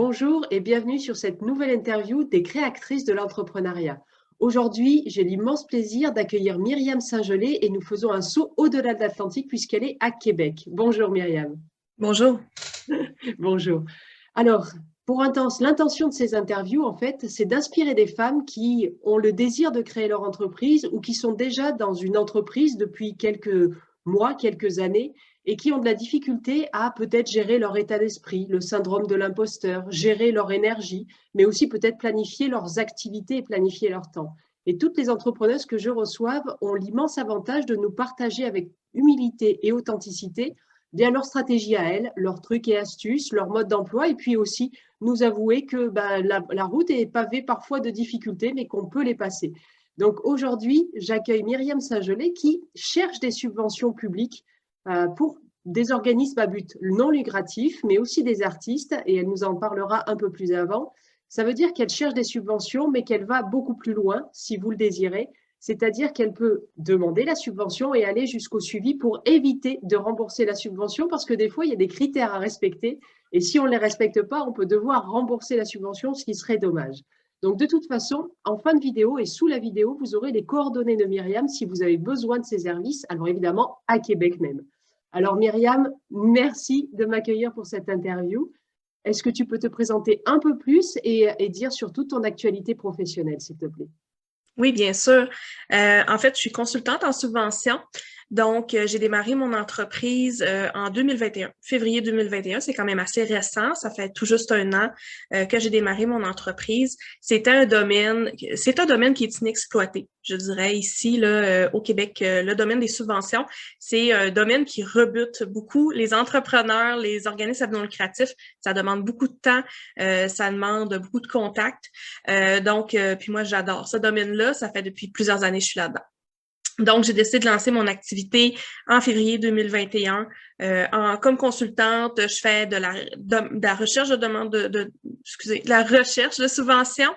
Bonjour et bienvenue sur cette nouvelle interview des créatrices de l'entrepreneuriat. Aujourd'hui, j'ai l'immense plaisir d'accueillir Myriam Saint-Gelais et nous faisons un saut au-delà de l'Atlantique puisqu'elle est à Québec. Bonjour Myriam. Bonjour. Bonjour. Alors, l'intention de ces interviews, en fait, c'est d'inspirer des femmes qui ont le désir de créer leur entreprise ou qui sont déjà dans une entreprise depuis quelques mois, quelques années, et qui ont de la difficulté à peut-être gérer leur état d'esprit, le syndrome de l'imposteur, gérer leur énergie, mais aussi peut-être planifier leurs activités et planifier leur temps. Et toutes les entrepreneuses que je reçoive ont l'immense avantage de nous partager avec humilité et authenticité bien leur stratégie à elles, leurs trucs et astuces, leur mode d'emploi, et puis aussi nous avouer que la route est pavée parfois de difficultés, mais qu'on peut les passer. Donc aujourd'hui, j'accueille Myriam Saint-Gelais qui cherche des subventions publiques pour des organismes à but non lucratif, mais aussi des artistes, et elle nous en parlera un peu plus avant. Ça veut dire qu'elle cherche des subventions, mais qu'elle va beaucoup plus loin, si vous le désirez, c'est-à-dire qu'elle peut demander la subvention et aller jusqu'au suivi pour éviter de rembourser la subvention, parce que des fois, il y a des critères à respecter, et si on ne les respecte pas, on peut devoir rembourser la subvention, ce qui serait dommage. Donc, de toute façon, en fin de vidéo et sous la vidéo, vous aurez les coordonnées de Myriam si vous avez besoin de ses services, alors évidemment, à Québec même. Alors, Myriam, merci de m'accueillir pour cette interview. Est-ce que tu peux te présenter un peu plus et dire surtout ton actualité professionnelle, s'il te plaît? Oui, bien sûr. En fait, je suis consultante en subvention. Donc, j'ai démarré mon entreprise en 2021, février 2021. C'est quand même assez récent. Ça fait tout juste un an que j'ai démarré mon entreprise. C'est un domaine qui est inexploité. Je dirais ici, là, au Québec, le domaine des subventions, c'est un domaine qui rebute beaucoup les entrepreneurs, les organismes à but non lucratif. Ça demande beaucoup de temps, ça demande beaucoup de contacts. Puis moi, j'adore ce domaine-là. Ça fait depuis plusieurs années que je suis là-dedans. Donc, j'ai décidé de lancer mon activité en février 2021. Comme consultante, je fais de la recherche de demande de la recherche de subventions.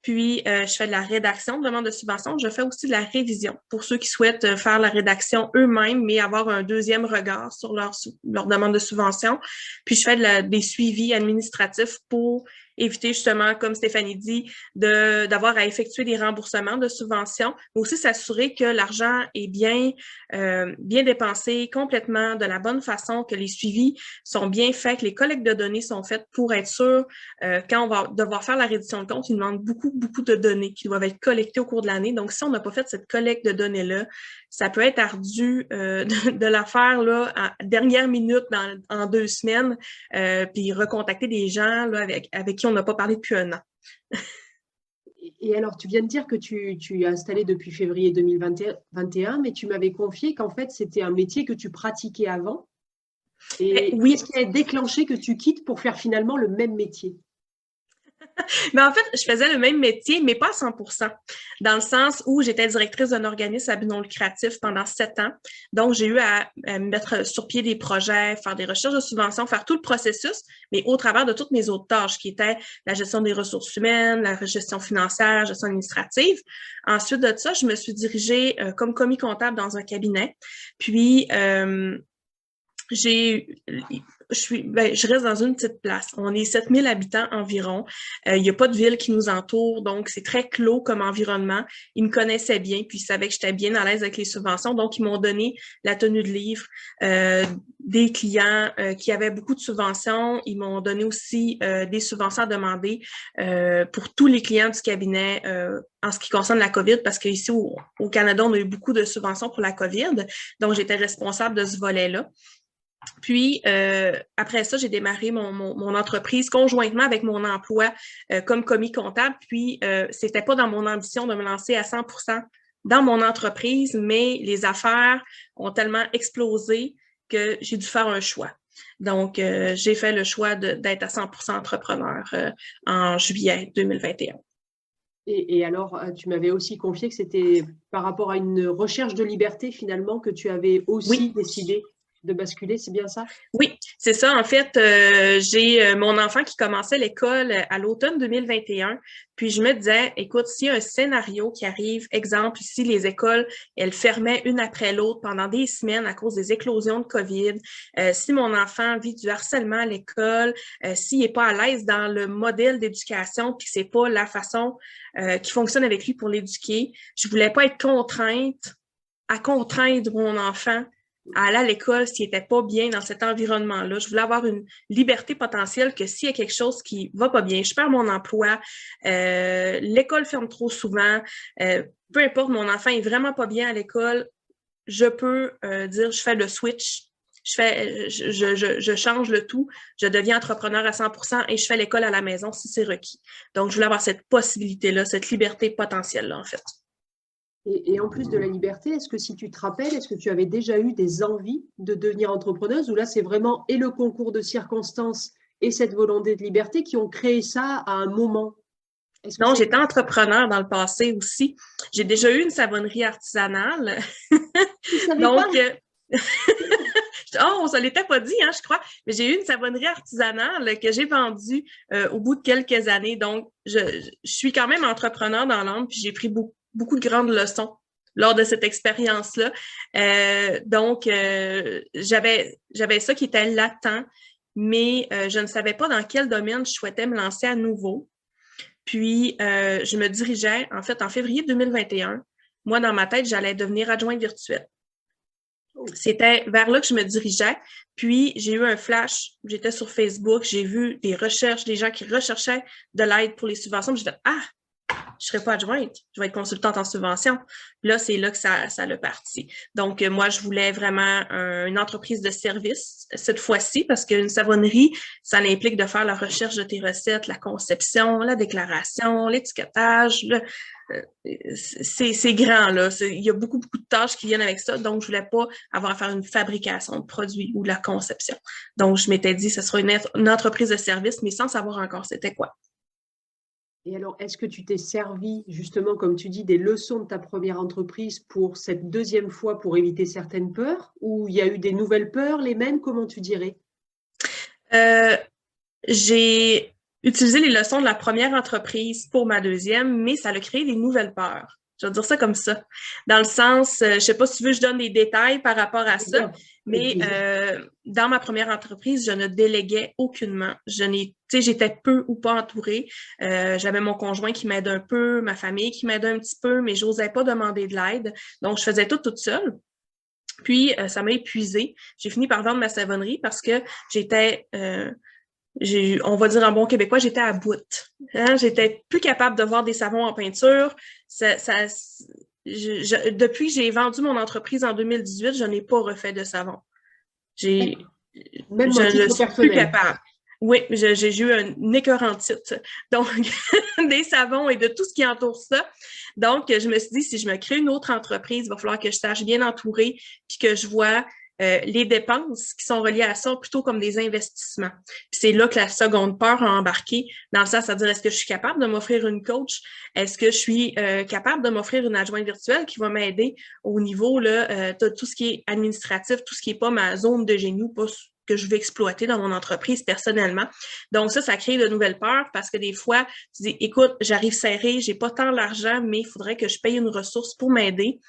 Puis, je fais de la rédaction de demande de subvention. Je fais aussi de la révision pour ceux qui souhaitent faire la rédaction eux-mêmes, mais avoir un deuxième regard sur leur demande de subvention. Puis, je fais des suivis administratifs pour éviter justement, comme Stéphanie dit, d'avoir à effectuer des remboursements de subventions, mais aussi s'assurer que l'argent est bien dépensé complètement de la bonne façon, que les suivis sont bien faits, que les collectes de données sont faites pour être sûr, quand on va devoir faire la reddition de compte, il demande beaucoup de données qui doivent être collectées au cours de l'année. Donc, si on n'a pas fait cette collecte de données-là, ça peut être ardu de la faire là, à dernière minute en 2 semaines, puis recontacter des gens là, avec qui on n'a pas parlé depuis un an. Et alors, tu viens de dire que tu es installée depuis février 2021, mais tu m'avais confié qu'en fait, c'était un métier que tu pratiquais avant. Et Oui, qu'est-ce qui a déclenché que tu quittes pour faire finalement le même métier? mais en fait, je faisais le même métier, mais pas à 100%, dans le sens où j'étais directrice d'un organisme à but non lucratif pendant 7 ans. Donc, j'ai eu à mettre sur pied des projets, faire des recherches de subventions, faire tout le processus, mais au travers de toutes mes autres tâches, qui étaient la gestion des ressources humaines, la gestion financière, la gestion administrative. Ensuite de ça, je me suis dirigée comme commis comptable dans un cabinet. Puis, je reste dans une petite place. On est 7000 habitants environ. Il n'y a pas de ville qui nous entoure, donc c'est très clos comme environnement. Ils me connaissaient bien, puis ils savaient que j'étais bien à l'aise avec les subventions, donc ils m'ont donné la tenue de livre des clients qui avaient beaucoup de subventions. Ils m'ont donné aussi des subventions à demander pour tous les clients du cabinet en ce qui concerne la COVID, parce qu'ici au Canada, on a eu beaucoup de subventions pour la COVID, donc j'étais responsable de ce volet-là. Puis, après ça, j'ai démarré mon entreprise conjointement avec mon emploi comme commis comptable. Puis, c'était pas dans mon ambition de me lancer à 100% dans mon entreprise, mais les affaires ont tellement explosé que j'ai dû faire un choix. Donc, j'ai fait le choix d'être à 100% entrepreneur en juillet 2021. Et alors, tu m'avais aussi confié que c'était par rapport à une recherche de liberté finalement que tu avais aussi Oui. décidé. de basculer, c'est bien ça? Oui, c'est ça. En fait, j'ai mon enfant qui commençait l'école à l'automne 2021. Puis je me disais, écoute, s'il y a un scénario qui arrive, exemple, ici, les écoles, elles fermaient une après l'autre pendant des semaines à cause des éclosions de COVID. Si mon enfant vit du harcèlement à l'école, s'il n'est pas à l'aise dans le modèle d'éducation, puis c'est pas la façon qui fonctionne avec lui pour l'éduquer, je voulais pas être contrainte à contraindre mon enfant à aller à l'école s'il n'était pas bien dans cet environnement-là. Je voulais avoir une liberté potentielle que s'il y a quelque chose qui va pas bien, je perds mon emploi, l'école ferme trop souvent, peu importe, mon enfant est vraiment pas bien à l'école, je peux dire, je fais le switch, je change le tout, je deviens entrepreneur à 100% et je fais l'école à la maison si c'est requis. Donc, je voulais avoir cette possibilité-là, cette liberté potentielle-là, en fait. Et en plus de la liberté, est-ce que si tu te rappelles, est-ce que tu avais déjà eu des envies de devenir entrepreneuse ou là, c'est vraiment et le concours de circonstances et cette volonté de liberté qui ont créé ça à un moment? Non, j'étais entrepreneur dans le passé aussi. J'ai déjà eu une savonnerie artisanale. Tu ne savais pas? Donc, oh, ça l'était pas dit, hein, je crois. Mais j'ai eu une savonnerie artisanale que j'ai vendue au bout de quelques années. Donc, je suis quand même entrepreneur dans l'âme, puis j'ai pris beaucoup de grandes leçons lors de cette expérience-là. Donc, j'avais ça qui était latent, mais je ne savais pas dans quel domaine je souhaitais me lancer à nouveau. Puis, je me dirigeais, en fait, en février 2021, moi, dans ma tête, j'allais devenir adjointe virtuelle. C'était vers là que je me dirigeais. Puis, j'ai eu un flash. J'étais sur Facebook. J'ai vu des recherches, des gens qui recherchaient de l'aide pour les subventions. Puis, j'ai fait, ah, je serai pas adjointe, je vais être consultante en subvention. Là, c'est là que ça l'a parti. Donc, moi, je voulais vraiment une entreprise de service cette fois-ci parce qu'une savonnerie, ça implique de faire la recherche de tes recettes, la conception, la déclaration, l'étiquetage. C'est grand, là. Il y a beaucoup de tâches qui viennent avec ça. Donc, je voulais pas avoir à faire une fabrication de produits ou de la conception. Donc, je m'étais dit, ce sera une entreprise de service, mais sans savoir encore c'était quoi. Et alors, est-ce que tu t'es servi, justement, comme tu dis, des leçons de ta première entreprise pour cette deuxième fois pour éviter certaines peurs? Ou il y a eu des nouvelles peurs, les mêmes, comment tu dirais? J'ai utilisé les leçons de la première entreprise pour ma deuxième, mais ça a créé des nouvelles peurs. Je vais dire ça comme ça. Dans le sens, je sais pas si tu veux que je donne des détails par rapport à ça, mais dans ma première entreprise, je ne déléguais aucunement. J'étais peu ou pas entourée. J'avais mon conjoint qui m'aide un peu, ma famille qui m'aide un petit peu, mais j'osais pas demander de l'aide. Donc, je faisais tout toute seule. Puis, ça m'a épuisée. J'ai fini par vendre ma savonnerie parce que j'étais... on va dire en bon québécois, j'étais à bout. Hein? J'étais plus capable de voir des savons en peinture. Depuis que j'ai vendu mon entreprise en 2018, je n'ai pas refait de savon. Même Je ne suis plus capable. Oui, j'ai eu une écœurantite. Donc, des savons et de tout ce qui entoure ça. Donc, je me suis dit, si je me crée une autre entreprise, il va falloir que je sache bien entourer puis que je vois les dépenses qui sont reliées à ça plutôt comme des investissements. Puis c'est là que la seconde peur a embarqué dans le sens, c'est-à-dire, est-ce que je suis capable de m'offrir une coach? Est-ce que je suis capable de m'offrir une adjointe virtuelle qui va m'aider au niveau là, de tout ce qui est administratif, tout ce qui n'est pas ma zone de génie, pas que je veux exploiter dans mon entreprise personnellement. Donc ça crée de nouvelles peurs parce que des fois, tu dis, écoute, j'arrive serré, j'ai pas tant d'argent, mais il faudrait que je paye une ressource pour m'aider.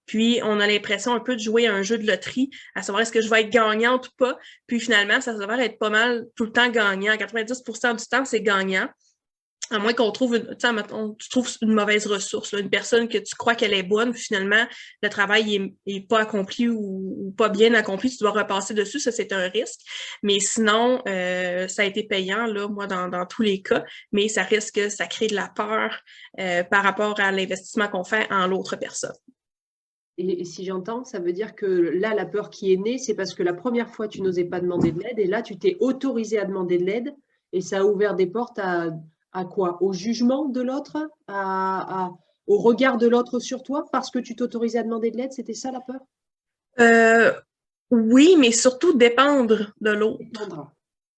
Puis, on a l'impression un peu de jouer à un jeu de loterie, à savoir est-ce que je vais être gagnante ou pas. Puis, finalement, ça s'avère être pas mal tout le temps gagnant. 90% du temps, c'est gagnant. À moins qu'on trouve tu trouves une mauvaise ressource, là, une personne que tu crois qu'elle est bonne, finalement, le travail est pas accompli ou pas bien accompli, tu dois repasser dessus, ça, c'est un risque. Mais sinon, ça a été payant, là, moi, dans tous les cas, mais ça risque que ça crée de la peur par rapport à l'investissement qu'on fait en l'autre personne. Et si j'entends, ça veut dire que là, la peur qui est née, c'est parce que la première fois, tu n'osais pas demander de l'aide et là, tu t'es autorisé à demander de l'aide et ça a ouvert des portes à quoi? Au jugement de l'autre? Au regard de l'autre sur toi parce que tu t'autorisais à demander de l'aide? C'était ça la peur? Oui, mais surtout dépendre de l'autre.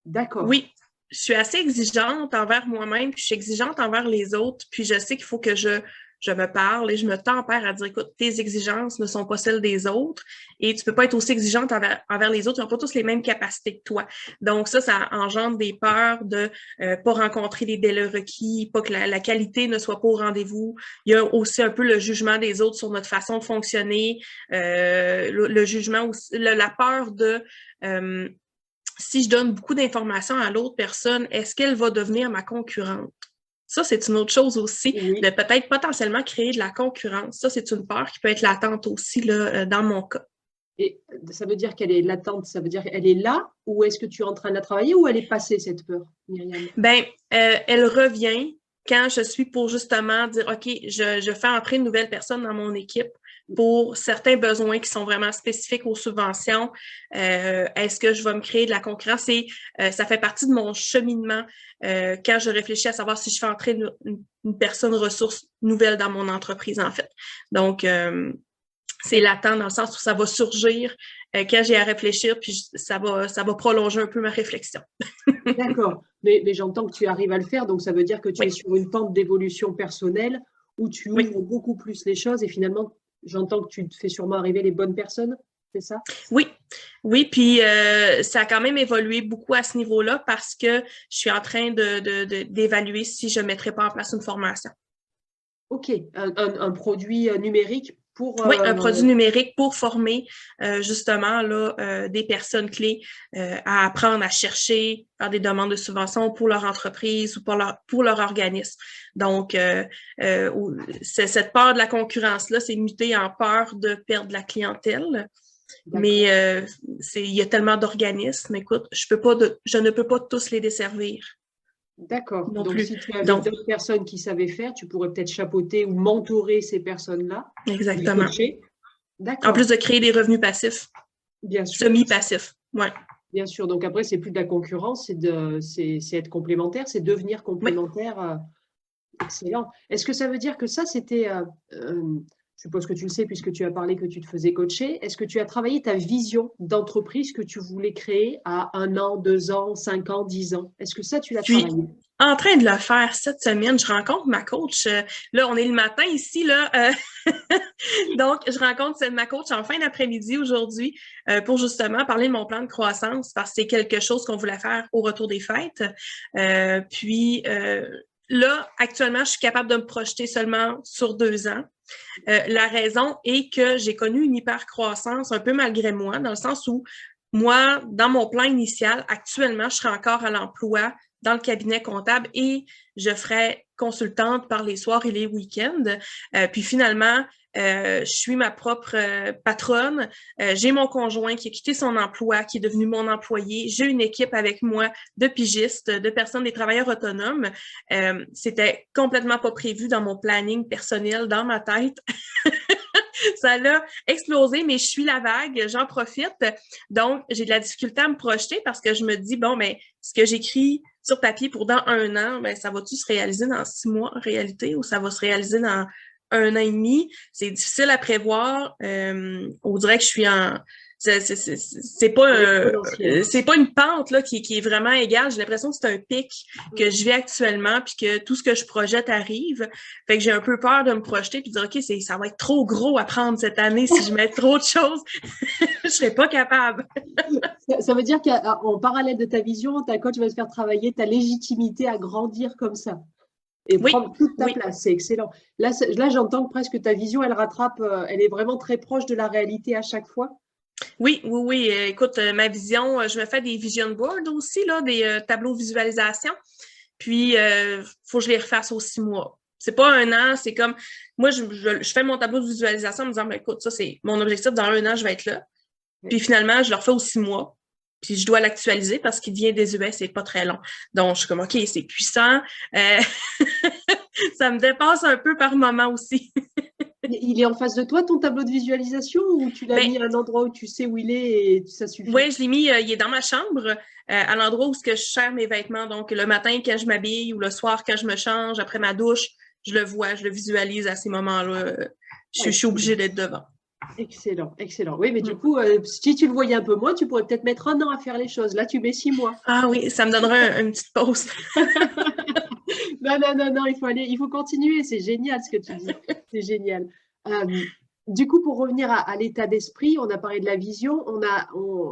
D'accord. Oui, je suis assez exigeante envers moi-même, puis je suis exigeante envers les autres, puis je sais qu'il faut que je je me parle et je me tempère à dire, écoute, tes exigences ne sont pas celles des autres et tu peux pas être aussi exigeante envers les autres. Ils n'ont pas tous les mêmes capacités que toi. Donc ça engendre des peurs de pas rencontrer les délais requis, pas que la qualité ne soit pas au rendez-vous. Il y a aussi un peu le jugement des autres sur notre façon de fonctionner, le jugement aussi, la peur de si je donne beaucoup d'informations à l'autre personne, est-ce qu'elle va devenir ma concurrente? Ça, c'est une autre chose aussi, de peut-être potentiellement créer de la concurrence. Ça, c'est une peur qui peut être latente aussi là, dans mon cas. Et ça veut dire qu'elle est latente, ça veut dire qu'elle est là, ou est-ce que tu es en train de la travailler, ou elle est passée, cette peur, Myriam? Ben, elle revient quand je suis pour justement dire, OK, je fais entrer une nouvelle personne dans mon équipe pour certains besoins qui sont vraiment spécifiques aux subventions. Est-ce que je vais me créer de la concurrence? Et ça fait partie de mon cheminement quand je réfléchis à savoir si je fais entrer une personne ressource nouvelle dans mon entreprise, en fait. Donc, c'est latent dans le sens où ça va surgir quand j'ai à réfléchir, puis ça va prolonger un peu ma réflexion. D'accord, mais j'entends que tu arrives à le faire, donc ça veut dire que tu es sur une pente d'évolution personnelle où tu ouvres beaucoup plus les choses et finalement, j'entends que tu te fais sûrement arriver les bonnes personnes, c'est ça? Oui, puis ça a quand même évolué beaucoup à ce niveau-là parce que je suis en train d'évaluer si je ne mettrais pas en place une formation. OK, un produit numérique pour… Oui, un produit numérique pour former justement là, des personnes clés à apprendre à chercher, faire des demandes de subventions pour leur entreprise ou pour leur organisme. Donc, cette peur de la concurrence-là, c'est muté en peur de perdre la clientèle. Mais il y a tellement d'organismes, écoute, je ne peux pas tous les desservir. D'accord. Donc, si tu avais d'autres personnes qui savaient faire, tu pourrais peut-être chapeauter ou mentorer ces personnes-là. Exactement. Les coacher. D'accord. En plus de créer des revenus passifs. Bien sûr. Semi-passifs. Ouais. Bien sûr. Donc, après, c'est plus de la concurrence, c'est être complémentaire, c'est devenir complémentaire. Excellent. Est-ce que ça veut dire que ça, c'était… je suppose que tu le sais puisque tu as parlé que tu te faisais coacher. Est-ce que tu as travaillé ta vision d'entreprise que tu voulais créer à 1 an, 2 ans, 5 ans, 10 ans? Est-ce que ça, tu l'as travaillé? En train de le faire cette semaine. Je rencontre ma coach. Là, on est le matin ici, là. Donc, je rencontre ma coach en fin d'après-midi aujourd'hui pour justement parler de mon plan de croissance parce que c'est quelque chose qu'on voulait faire au retour des fêtes. Là, actuellement, je suis capable de me projeter seulement sur 2 ans. La raison est que j'ai connu une hypercroissance un peu malgré moi, dans le sens où moi, dans mon plan initial, actuellement, je serai encore à l'emploi dans le cabinet comptable et je ferai consultante par les soirs et les week-ends. Puis finalement, je suis ma propre patronne. J'ai mon conjoint qui a quitté son emploi, qui est devenu mon employé. J'ai une équipe avec moi de pigistes, de personnes, des travailleurs autonomes. C'était complètement pas prévu dans mon planning personnel, dans ma tête. Ça a explosé, mais je suis la vague, j'en profite. Donc, j'ai de la difficulté à me projeter parce que je me dis, bon, mais ce que j'écris sur papier pour dans 1 an, ben, ça va-tu se réaliser dans 6 mois en réalité ou ça va se réaliser dans 1 an et demi? C'est difficile à prévoir. On dirait que je suis en… C'est pas une pente là, qui est vraiment égale. J'ai l'impression que c'est un pic que je vis actuellement puis que tout ce que je projette arrive. Fait que j'ai un peu peur de me projeter puis de dire OK, ça va être trop gros à prendre cette année si je mets trop de choses. Je serais pas capable. Ça veut dire qu'en parallèle de ta vision, ta coach va te faire travailler ta légitimité à grandir comme ça et prendre toute ta place. C'est excellent. Là j'entends que presque ta vision, elle rattrape, elle est vraiment très proche de la réalité à chaque fois. Oui. Écoute, ma vision, je me fais des vision boards aussi, là, des tableaux de visualisation. Puis, faut que je les refasse aux 6 mois. C'est pas 1 an, c'est comme… Moi, je fais mon tableau de visualisation en me disant, ben, écoute, ça, c'est mon objectif, dans 1 an, je vais être là. Puis, finalement, je le refais aux 6 mois. Puis, je dois l'actualiser parce qu'il devient désuet, c'est pas très long. Donc, je suis comme, OK, c'est puissant. Ça me dépasse un peu par moment aussi. Il est en face de toi, ton tableau de visualisation, ou tu l'as mis à un endroit où tu sais où il est et ça suffit? Oui, je l'ai mis, il est dans ma chambre, à l'endroit où je serre mes vêtements. Donc, le matin, quand je m'habille ou le soir, quand je me change, après ma douche, je le vois, je le visualise à ces moments-là. Je suis obligée d'être devant. Excellent, excellent. Oui, mais du coup, si tu le voyais un peu moins, tu pourrais peut-être mettre 1 an à faire les choses. Là, tu mets 6 mois. Ah oui, ça me donnerait une petite pause. Non, non, non, non, il faut continuer. C'est génial ce que tu dis. C'est génial. Euh, du coup, pour revenir à l'état d'esprit, on a parlé de la vision.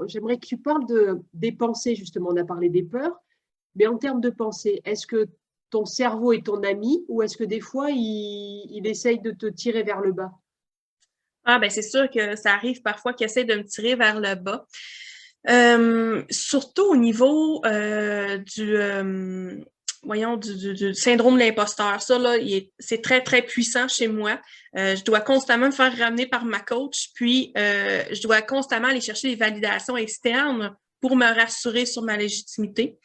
J'aimerais que tu parles des pensées, justement. On a parlé des peurs. Mais en termes de pensée, est-ce que ton cerveau est ton ami ou est-ce que des fois, il essaye de te tirer vers le bas? Ah, ben c'est sûr que ça arrive parfois qu'il essaie de me tirer vers le bas. Surtout au niveau du syndrome de l'imposteur. Ça, là, c'est très, très puissant chez moi. Je dois constamment me faire ramener par ma coach, puis je dois constamment aller chercher des validations externes pour me rassurer sur ma légitimité.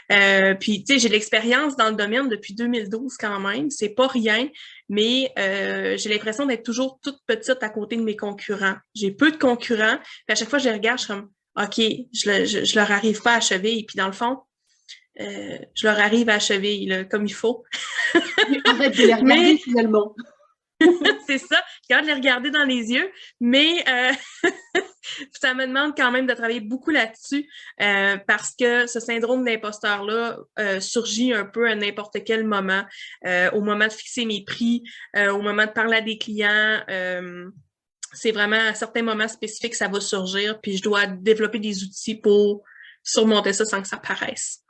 Puis, tu sais, j'ai l'expérience dans le domaine depuis 2012 quand même. C'est pas rien, mais j'ai l'impression d'être toujours toute petite à côté de mes concurrents. J'ai peu de concurrents. Puis à chaque fois que je les regarde, je suis comme, OK, je leur arrive pas à achever. Et puis, dans le fond, je leur arrive à achever là, comme il faut. Arrête de les regarder finalement. C'est ça, je garde les regarder dans les yeux, mais ça me demande quand même de travailler beaucoup là-dessus parce que ce syndrome d'imposteur-là surgit un peu à n'importe quel moment, au moment de fixer mes prix, au moment de parler à des clients. C'est vraiment à certains moments spécifiques que ça va surgir, puis je dois développer des outils pour surmonter ça sans que ça paraisse.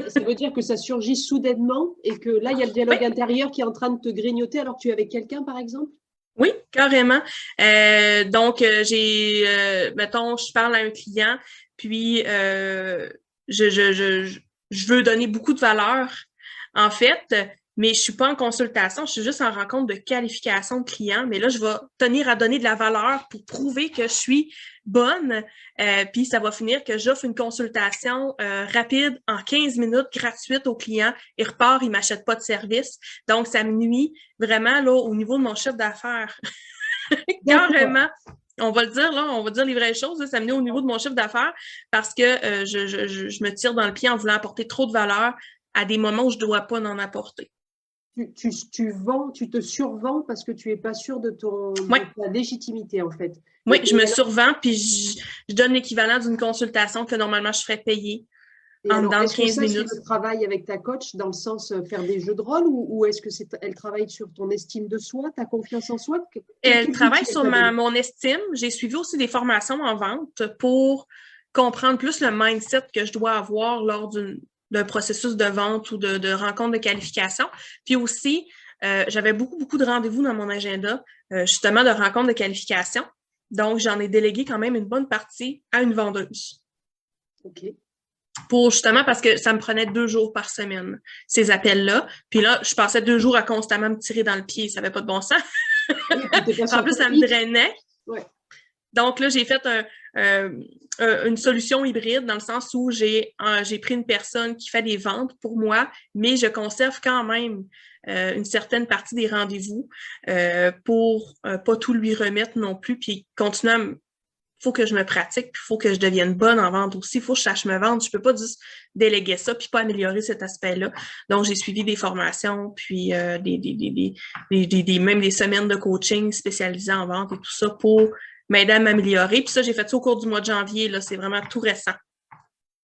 Ça veut dire que ça surgit soudainement et que là, il y a le dialogue intérieur qui est en train de te grignoter alors que tu es avec quelqu'un, par exemple? Oui, carrément. Donc, mettons, je parle à un client, puis je veux donner beaucoup de valeur, en fait, mais je suis pas en consultation, je suis juste en rencontre de qualification de client. Mais là, je vais tenir à donner de la valeur pour prouver que je suis bonne, puis ça va finir que j'offre une consultation rapide en 15 minutes, gratuite au client. Il repart, il m'achète pas de service. Donc, ça me nuit vraiment là au niveau de mon chiffre d'affaires. Carrément. On va le dire, là, on va dire les vraies choses. Là, ça me nuit au niveau de mon chiffre d'affaires parce que je me tire dans le pied en voulant apporter trop de valeur à des moments où je ne dois pas en apporter. Tu te survends parce que tu n'es pas sûr de Ouais. ta légitimité, en fait. Oui, je me survends puis je donne l'équivalent d'une consultation que normalement je ferais payer en dedans de 15 minutes. Est-ce que travaille avec ta coach dans le sens faire des jeux de rôle ou est-ce que elle travaille sur ton estime de soi, ta confiance en soi? Elle travaille sur mon estime. J'ai suivi aussi des formations en vente pour comprendre plus le mindset que je dois avoir lors d'un processus de vente ou de rencontre de qualification. Puis aussi, j'avais beaucoup de rendez-vous dans mon agenda, justement de rencontres de qualification. Donc, j'en ai délégué quand même une bonne partie à une vendeuse. OK. Pour justement parce que ça me prenait 2 jours par semaine, ces appels-là. Puis là, je passais 2 jours à constamment me tirer dans le pied. Ça n'avait pas de bon sens. Oui, en plus, ça me drainait. Ouais. Donc là, j'ai fait une solution hybride dans le sens où j'ai pris une personne qui fait des ventes pour moi, mais je conserve quand même une certaine partie des rendez-vous pour pas tout lui remettre non plus, puis continuer à faut que je me pratique, puis il faut que je devienne bonne en vente aussi. Il faut que je sache me vendre. Je peux pas juste déléguer ça puis pas améliorer cet aspect-là. Donc, j'ai suivi des formations, puis même des semaines de coaching spécialisées en vente et tout ça pour m'aider à m'améliorer. Puis ça, j'ai fait ça au cours du mois de janvier. Là, c'est vraiment tout récent.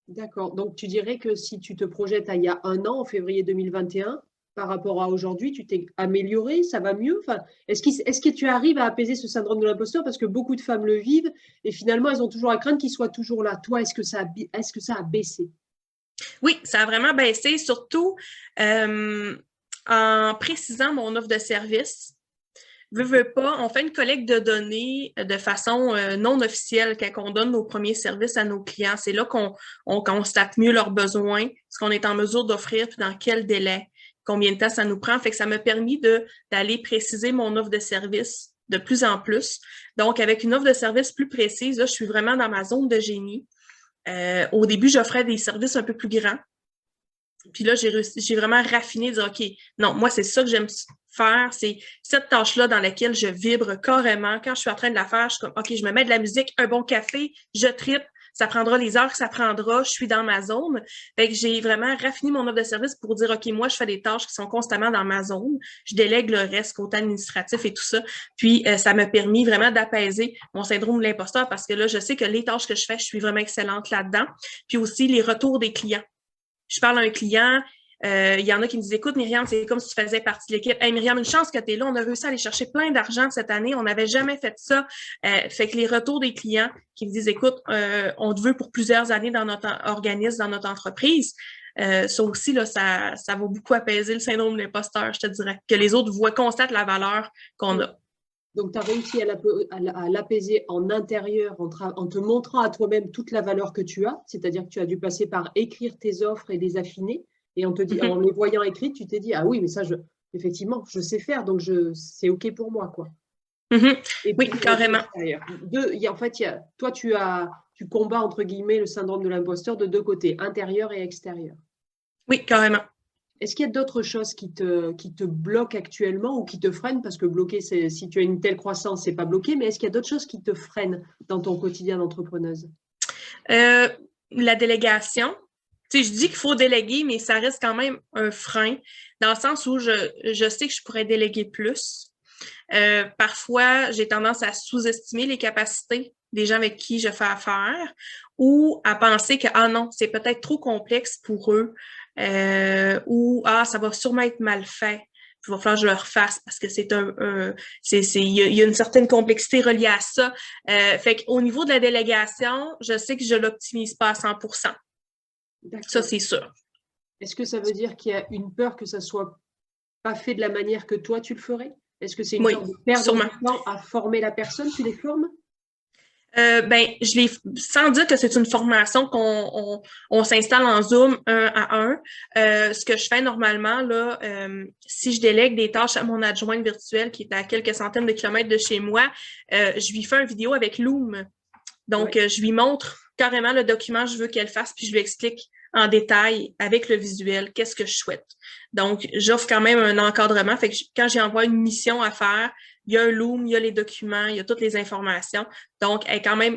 D'accord. Donc, tu dirais que si tu te projettes à il y a un an, en février 2021, par rapport à aujourd'hui, tu t'es amélioré, ça va mieux? Enfin, est-ce que tu arrives à apaiser ce syndrome de l'imposteur? Parce que beaucoup de femmes le vivent et finalement, elles ont toujours la crainte qu'il soit toujours là. Toi, est-ce que ça a baissé? Oui, ça a vraiment baissé, surtout en précisant mon offre de service. Veux pas, on fait une collecte de données de façon non officielle quand on donne nos premiers services à nos clients. C'est là qu'on constate mieux leurs besoins, ce qu'on est en mesure d'offrir, puis dans quel délai, combien de temps ça nous prend. Fait que ça m'a permis d'aller préciser mon offre de service de plus en plus. Donc, avec une offre de service plus précise, là, je suis vraiment dans ma zone de génie. Au début, j'offrais des services un peu plus grands. Puis là, j'ai vraiment raffiné, de dire, OK, non, moi, c'est ça que j'aime faire, c'est cette tâche-là dans laquelle je vibre carrément. Quand je suis en train de la faire, je suis comme, OK, je me mets de la musique, un bon café, je tripe, ça prendra les heures que ça prendra, je suis dans ma zone. Fait que j'ai vraiment raffiné mon offre de service pour dire, OK, moi, je fais des tâches qui sont constamment dans ma zone. Je délègue le reste, côté administratif et tout ça. Puis, ça m'a permis vraiment d'apaiser mon syndrome de l'imposteur parce que là, je sais que les tâches que je fais, je suis vraiment excellente là-dedans. Puis aussi, les retours des clients. Je parle à un client, Il y en a qui me disent, écoute, Myriam, c'est comme si tu faisais partie de l'équipe. Hey, Myriam, une chance que tu es là. On a réussi à aller chercher plein d'argent cette année. On n'avait jamais fait ça. Fait que les retours des clients qui me disent, écoute, on te veut pour plusieurs années dans notre organisme, dans notre entreprise. Ça aussi, là, ça va beaucoup apaiser le syndrome de l'imposteur, je te dirais. Que les autres constatent la valeur qu'on a. Donc, tu as réussi à l'apaiser en intérieur en te montrant à toi-même toute la valeur que tu as, c'est-à-dire que tu as dû passer par écrire tes offres et les affiner, et en les voyant écrites, tu t'es dit, ah oui, mais ça, effectivement, je sais faire, donc c'est OK pour moi, quoi. Et oui, carrément. En fait, toi, tu combats, entre guillemets, le syndrome de l'imposteur de deux côtés, intérieur et extérieur. Oui, carrément. Est-ce qu'il y a d'autres choses qui te bloquent actuellement ou qui te freinent? Parce que bloquer, si tu as une telle croissance, c'est pas bloqué, mais est-ce qu'il y a d'autres choses qui te freinent dans ton quotidien d'entrepreneuse? La délégation. Tu sais, je dis qu'il faut déléguer, mais ça reste quand même un frein, dans le sens où je sais que je pourrais déléguer plus. Parfois, j'ai tendance à sous-estimer les capacités des gens avec qui je fais affaire ou à penser que, ah non, c'est peut-être trop complexe pour eux ou, ah, ça va sûrement être mal fait. Il va falloir que je le refasse parce que il y a une certaine complexité reliée à ça. Fait qu'au niveau de la délégation, je sais que je l'optimise pas à 100%. Ça, c'est sûr. Est-ce que ça veut dire qu'il y a une peur que ça soit pas fait de la manière que toi, tu le ferais? Est-ce que c'est une peur de perdre du temps à former la personne? Tu les formes? Sans dire que c'est une formation qu'on s'installe en Zoom 1 à 1. Ce que je fais normalement, là, si je délègue des tâches à mon adjointe virtuelle qui est à quelques centaines de kilomètres de chez moi, je lui fais une vidéo avec Loom. Donc, je lui montre carrément le document que je veux qu'elle fasse, puis je lui explique en détail avec le visuel qu'est-ce que je souhaite. Donc, j'offre quand même un encadrement. Fait que quand j'envoie une mission à faire, il y a un Loom, il y a les documents, il y a toutes les informations. Donc,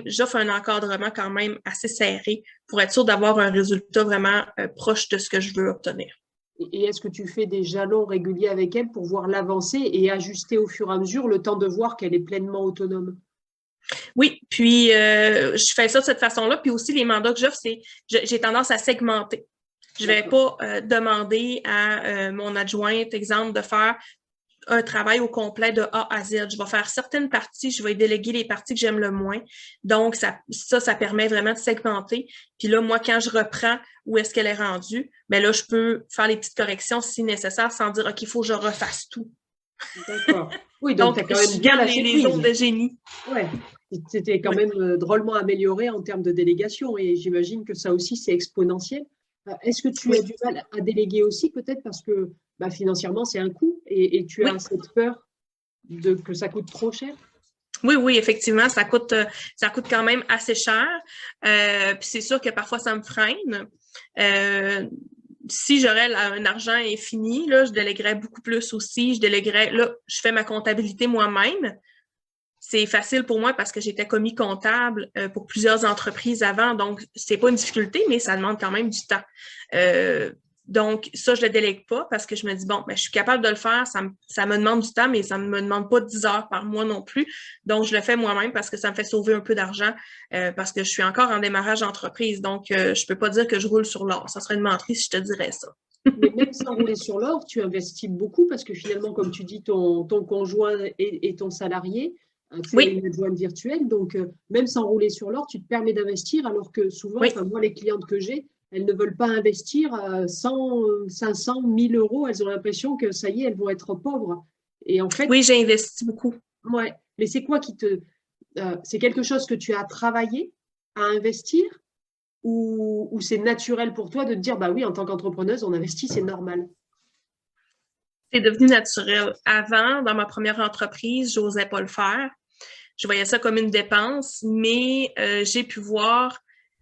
j'offre un encadrement quand même assez serré pour être sûr d'avoir un résultat vraiment proche de ce que je veux obtenir. Et est-ce que tu fais des jalons réguliers avec elle pour voir l'avancée et ajuster au fur et à mesure le temps de voir qu'elle est pleinement autonome? Oui, puis je fais ça de cette façon-là. Puis aussi, les mandats que j'offre, j'ai tendance à segmenter. Je ne vais pas demander à mon adjointe, exemple, de faire un travail au complet de A à Z. Je vais faire certaines parties, je vais déléguer les parties que j'aime le moins. Donc, ça permet vraiment de segmenter. Puis là, moi, quand je reprends où est-ce qu'elle est rendue, bien là, je peux faire les petites corrections si nécessaire sans dire, OK, il faut que je refasse tout. D'accord. Oui, donc, tu as quand même je garde les zones de génie. Ouais. C'était quand même drôlement amélioré en termes de délégation et j'imagine que ça aussi, c'est exponentiel. Est-ce que tu as du mal à déléguer aussi, peut-être parce que financièrement, c'est un coût et tu as cette peur que ça coûte trop cher? Oui, effectivement, ça coûte quand même assez cher. Puis c'est sûr que parfois, ça me freine. Si j'aurais un argent infini, là, je déléguerais beaucoup plus aussi. Je fais ma comptabilité moi-même. C'est facile pour moi parce que j'étais commis comptable pour plusieurs entreprises avant, donc c'est pas une difficulté, mais ça demande quand même du temps. Donc, ça, je le délègue pas parce que je me dis, bon, je suis capable de le faire, ça me demande du temps, mais ça ne me demande pas 10 heures par mois non plus. Donc, je le fais moi-même parce que ça me fait sauver un peu d'argent parce que je suis encore en démarrage d'entreprise. Donc, je peux pas dire que je roule sur l'or. Ça serait une menterie si je te dirais ça. Mais même sans rouler sur l'or, tu investis beaucoup parce que finalement, comme tu dis, ton conjoint est ton salarié. Tu as une adjointe virtuelle, donc même sans rouler sur l'or, tu te permets d'investir alors que souvent, moi, les clientes que j'ai, elles ne veulent pas investir 100, 500, 1000 euros. Elles ont l'impression que ça y est, elles vont être pauvres. Et en fait, oui, j'ai investi beaucoup. Ouais, mais c'est quoi c'est quelque chose que tu as travaillé à investir ou c'est naturel pour toi de te dire, bah oui, en tant qu'entrepreneuse, on investit, c'est normal? C'est devenu naturel. Avant, dans ma première entreprise, je n'osais pas le faire. Je voyais ça comme une dépense, mais j'ai pu voir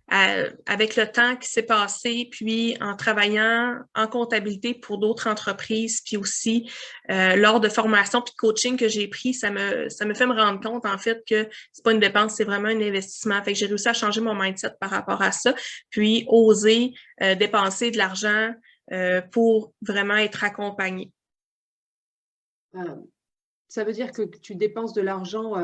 avec le temps qui s'est passé, puis en travaillant en comptabilité pour d'autres entreprises, puis aussi lors de formations puis de coaching que j'ai pris, ça me fait me rendre compte en fait que c'est pas une dépense, c'est vraiment un investissement. Fait que j'ai réussi à changer mon mindset par rapport à ça, puis oser dépenser de l'argent pour vraiment être accompagnée. Ça veut dire que tu dépenses de l'argent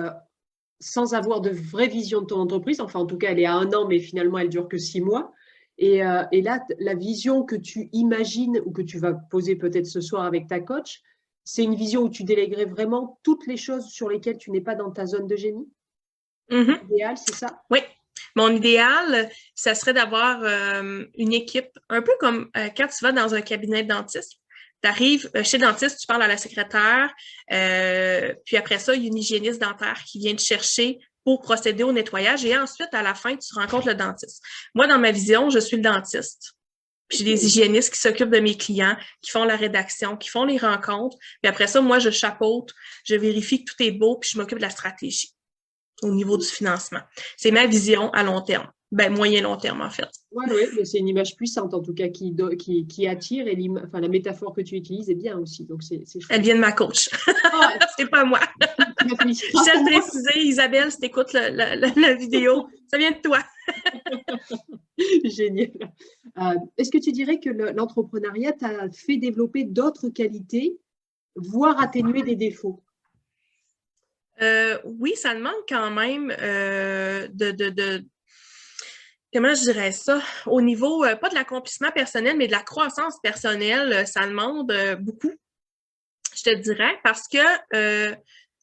sans avoir de vraie vision de ton entreprise. Enfin, en tout cas, elle est à 1 an, mais finalement, elle dure que 6 mois. Et là, la vision que tu imagines ou que tu vas poser peut-être ce soir avec ta coach, c'est une vision où tu délèguerais vraiment toutes les choses sur lesquelles tu n'es pas dans ta zone de génie? Idéal, c'est ça? Oui. Mon idéal, ça serait d'avoir une équipe, un peu comme quand tu vas dans un cabinet de dentiste. Tu arrives chez le dentiste, tu parles à la secrétaire, puis après ça, il y a une hygiéniste dentaire qui vient te chercher pour procéder au nettoyage et ensuite, à la fin, tu rencontres le dentiste. Moi, dans ma vision, je suis le dentiste. Puis j'ai des hygiénistes qui s'occupent de mes clients, qui font la rédaction, qui font les rencontres. Puis après ça, moi, je chapeaute, je vérifie que tout est beau, puis je m'occupe de la stratégie au niveau du financement. C'est ma vision à long terme. Ben, moyen-long terme, en fait. Oui, mais c'est une image puissante, en tout cas, qui attire. Et enfin, la métaphore que tu utilises est bien aussi. Donc, c'est Elle vient de ma coach. Ah, c'est pas moi. Je tiens à préciser, Isabelle, si tu écoutes la vidéo, ça vient de toi. Génial. Est-ce que tu dirais que l'entrepreneuriat t'a fait développer d'autres qualités, voire atténuer des défauts? Oui, ça demande quand même comment je dirais ça? Au niveau, pas de l'accomplissement personnel, mais de la croissance personnelle, ça demande beaucoup, je te dirais, parce que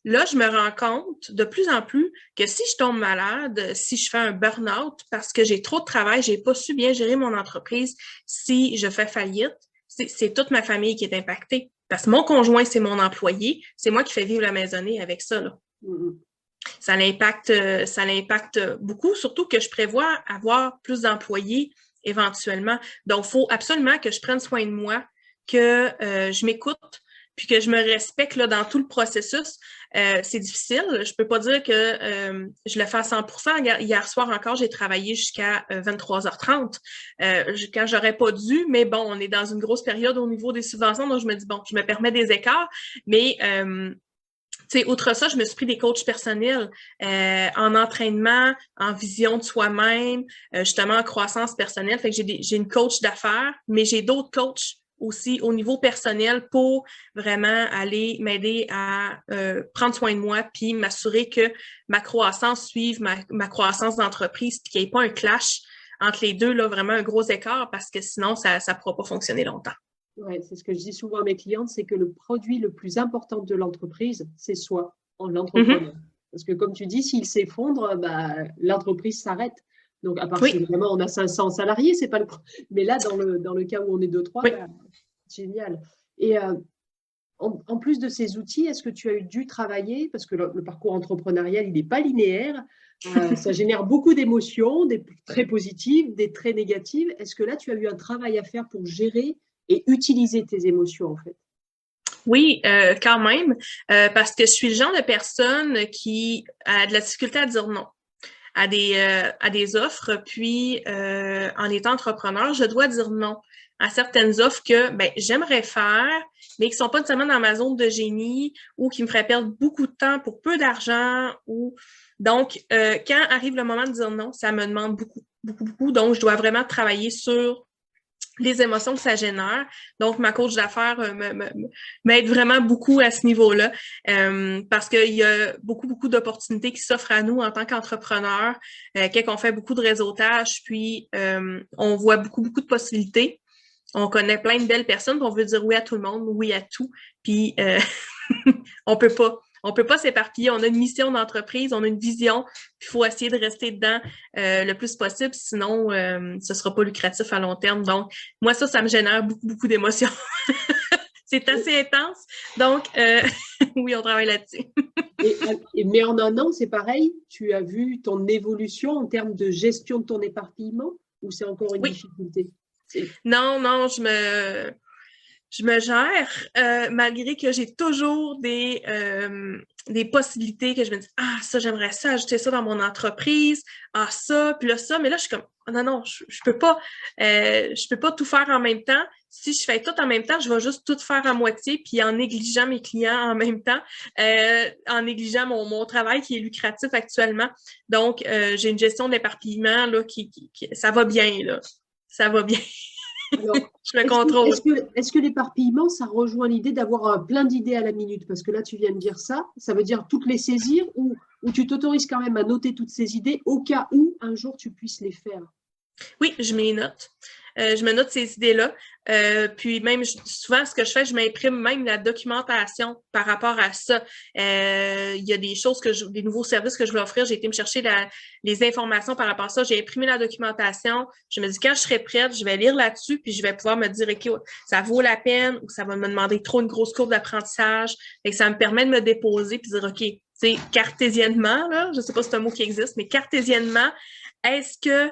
là, je me rends compte de plus en plus que si je tombe malade, si je fais un burn-out parce que j'ai trop de travail, j'ai pas su bien gérer mon entreprise, si je fais faillite, c'est toute ma famille qui est impactée. Parce que mon conjoint, c'est mon employé, c'est moi qui fais vivre la maisonnée avec ça, là. Mm-hmm. Ça l'impacte beaucoup, surtout que je prévois avoir plus d'employés éventuellement. Donc, il faut absolument que je prenne soin de moi, que je m'écoute, puis que je me respecte là, dans tout le processus. C'est difficile. Je peux pas dire que je le fais à 100%. Hier soir encore, j'ai travaillé jusqu'à 23h30 quand j'aurais pas dû, mais bon, on est dans une grosse période au niveau des subventions, donc je me dis, bon, je me permets des écarts, mais outre ça, je me suis pris des coachs personnels en entraînement, en vision de soi-même, justement en croissance personnelle. Fait que j'ai une coach d'affaires, mais j'ai d'autres coachs aussi au niveau personnel pour vraiment aller m'aider à prendre soin de moi puis m'assurer que ma croissance suive ma croissance d'entreprise puis qu'il n'y ait pas un clash entre les deux, là, vraiment un gros écart parce que sinon, ça ne pourra pas fonctionner longtemps. Ouais, c'est ce que je dis souvent à mes clientes, c'est que le produit le plus important de l'entreprise, c'est soi, en l'entrepreneur. Parce que comme tu dis, s'il s'effondre, l'entreprise s'arrête. Donc, à part si vraiment on a 500 salariés, c'est pas le problème. Mais là, dans le cas où on est 2-3, génial. Et en plus de ces outils, est-ce que tu as dû travailler, parce que le parcours entrepreneurial, il n'est pas linéaire, ça génère beaucoup d'émotions, des très positives, des très négatives. Est-ce que là, tu as eu un travail à faire pour gérer et utiliser tes émotions, en fait? Oui, quand même, parce que je suis le genre de personne qui a de la difficulté à dire non à des offres. Puis, en étant entrepreneur, je dois dire non à certaines offres que j'aimerais faire, mais qui ne sont pas nécessairement dans ma zone de génie ou qui me feraient perdre beaucoup de temps pour peu d'argent. Donc, quand arrive le moment de dire non, ça me demande beaucoup, beaucoup, beaucoup. Donc, je dois vraiment travailler sur les émotions que ça génère. Donc, ma coach d'affaires m'aide vraiment beaucoup à ce niveau-là parce qu'il y a beaucoup, beaucoup d'opportunités qui s'offrent à nous en tant qu'entrepreneurs quand on fait beaucoup de réseautage, puis on voit beaucoup, beaucoup de possibilités. On connaît plein de belles personnes, puis on veut dire oui à tout le monde, oui à tout, puis on peut pas. On peut pas s'éparpiller. On a une mission d'entreprise, on a une vision, puis il faut essayer de rester dedans le plus possible, sinon ce sera pas lucratif à long terme. Donc, moi, ça me génère beaucoup, beaucoup d'émotions. C'est assez intense. Donc, oui, on travaille là-dessus. Mais en un an, c'est pareil? Tu as vu ton évolution en termes de gestion de ton éparpillement ou c'est encore une difficulté? Non, je me gère, malgré que j'ai toujours des possibilités que je me dis « Ah, ça, j'aimerais ça, ajouter ça dans mon entreprise. Ah, ça, puis là, ça. » Mais là, je suis comme « Non, je peux pas tout faire en même temps. Si je fais tout en même temps, je vais juste tout faire à moitié, puis en négligeant mes clients en même temps, en négligeant mon travail qui est lucratif actuellement. Donc, j'ai une gestion d'éparpillement là, qui ça va bien, là. Ça va bien. » Alors, je me contrôle. Est-ce que l'éparpillement, ça rejoint l'idée d'avoir plein d'idées à la minute? Parce que là, tu viens de dire ça. Ça veut dire toutes les saisir ou tu t'autorises quand même à noter toutes ces idées au cas où un jour tu puisses les faire? Oui, je me les note. Je me note ces idées-là. Puis même, souvent, ce que je fais, je m'imprime même la documentation par rapport à ça. Il y a des choses des nouveaux services que je veux offrir. J'ai été me chercher les informations par rapport à ça. J'ai imprimé la documentation. Je me dis, quand je serai prête, je vais lire là-dessus, puis je vais pouvoir me dire, OK, ça vaut la peine ou ça va me demander trop une grosse courbe d'apprentissage. Et ça me permet de me déposer puis de dire, OK, tu sais, cartésiennement, là, je sais pas si c'est un mot qui existe, mais cartésiennement, est-ce que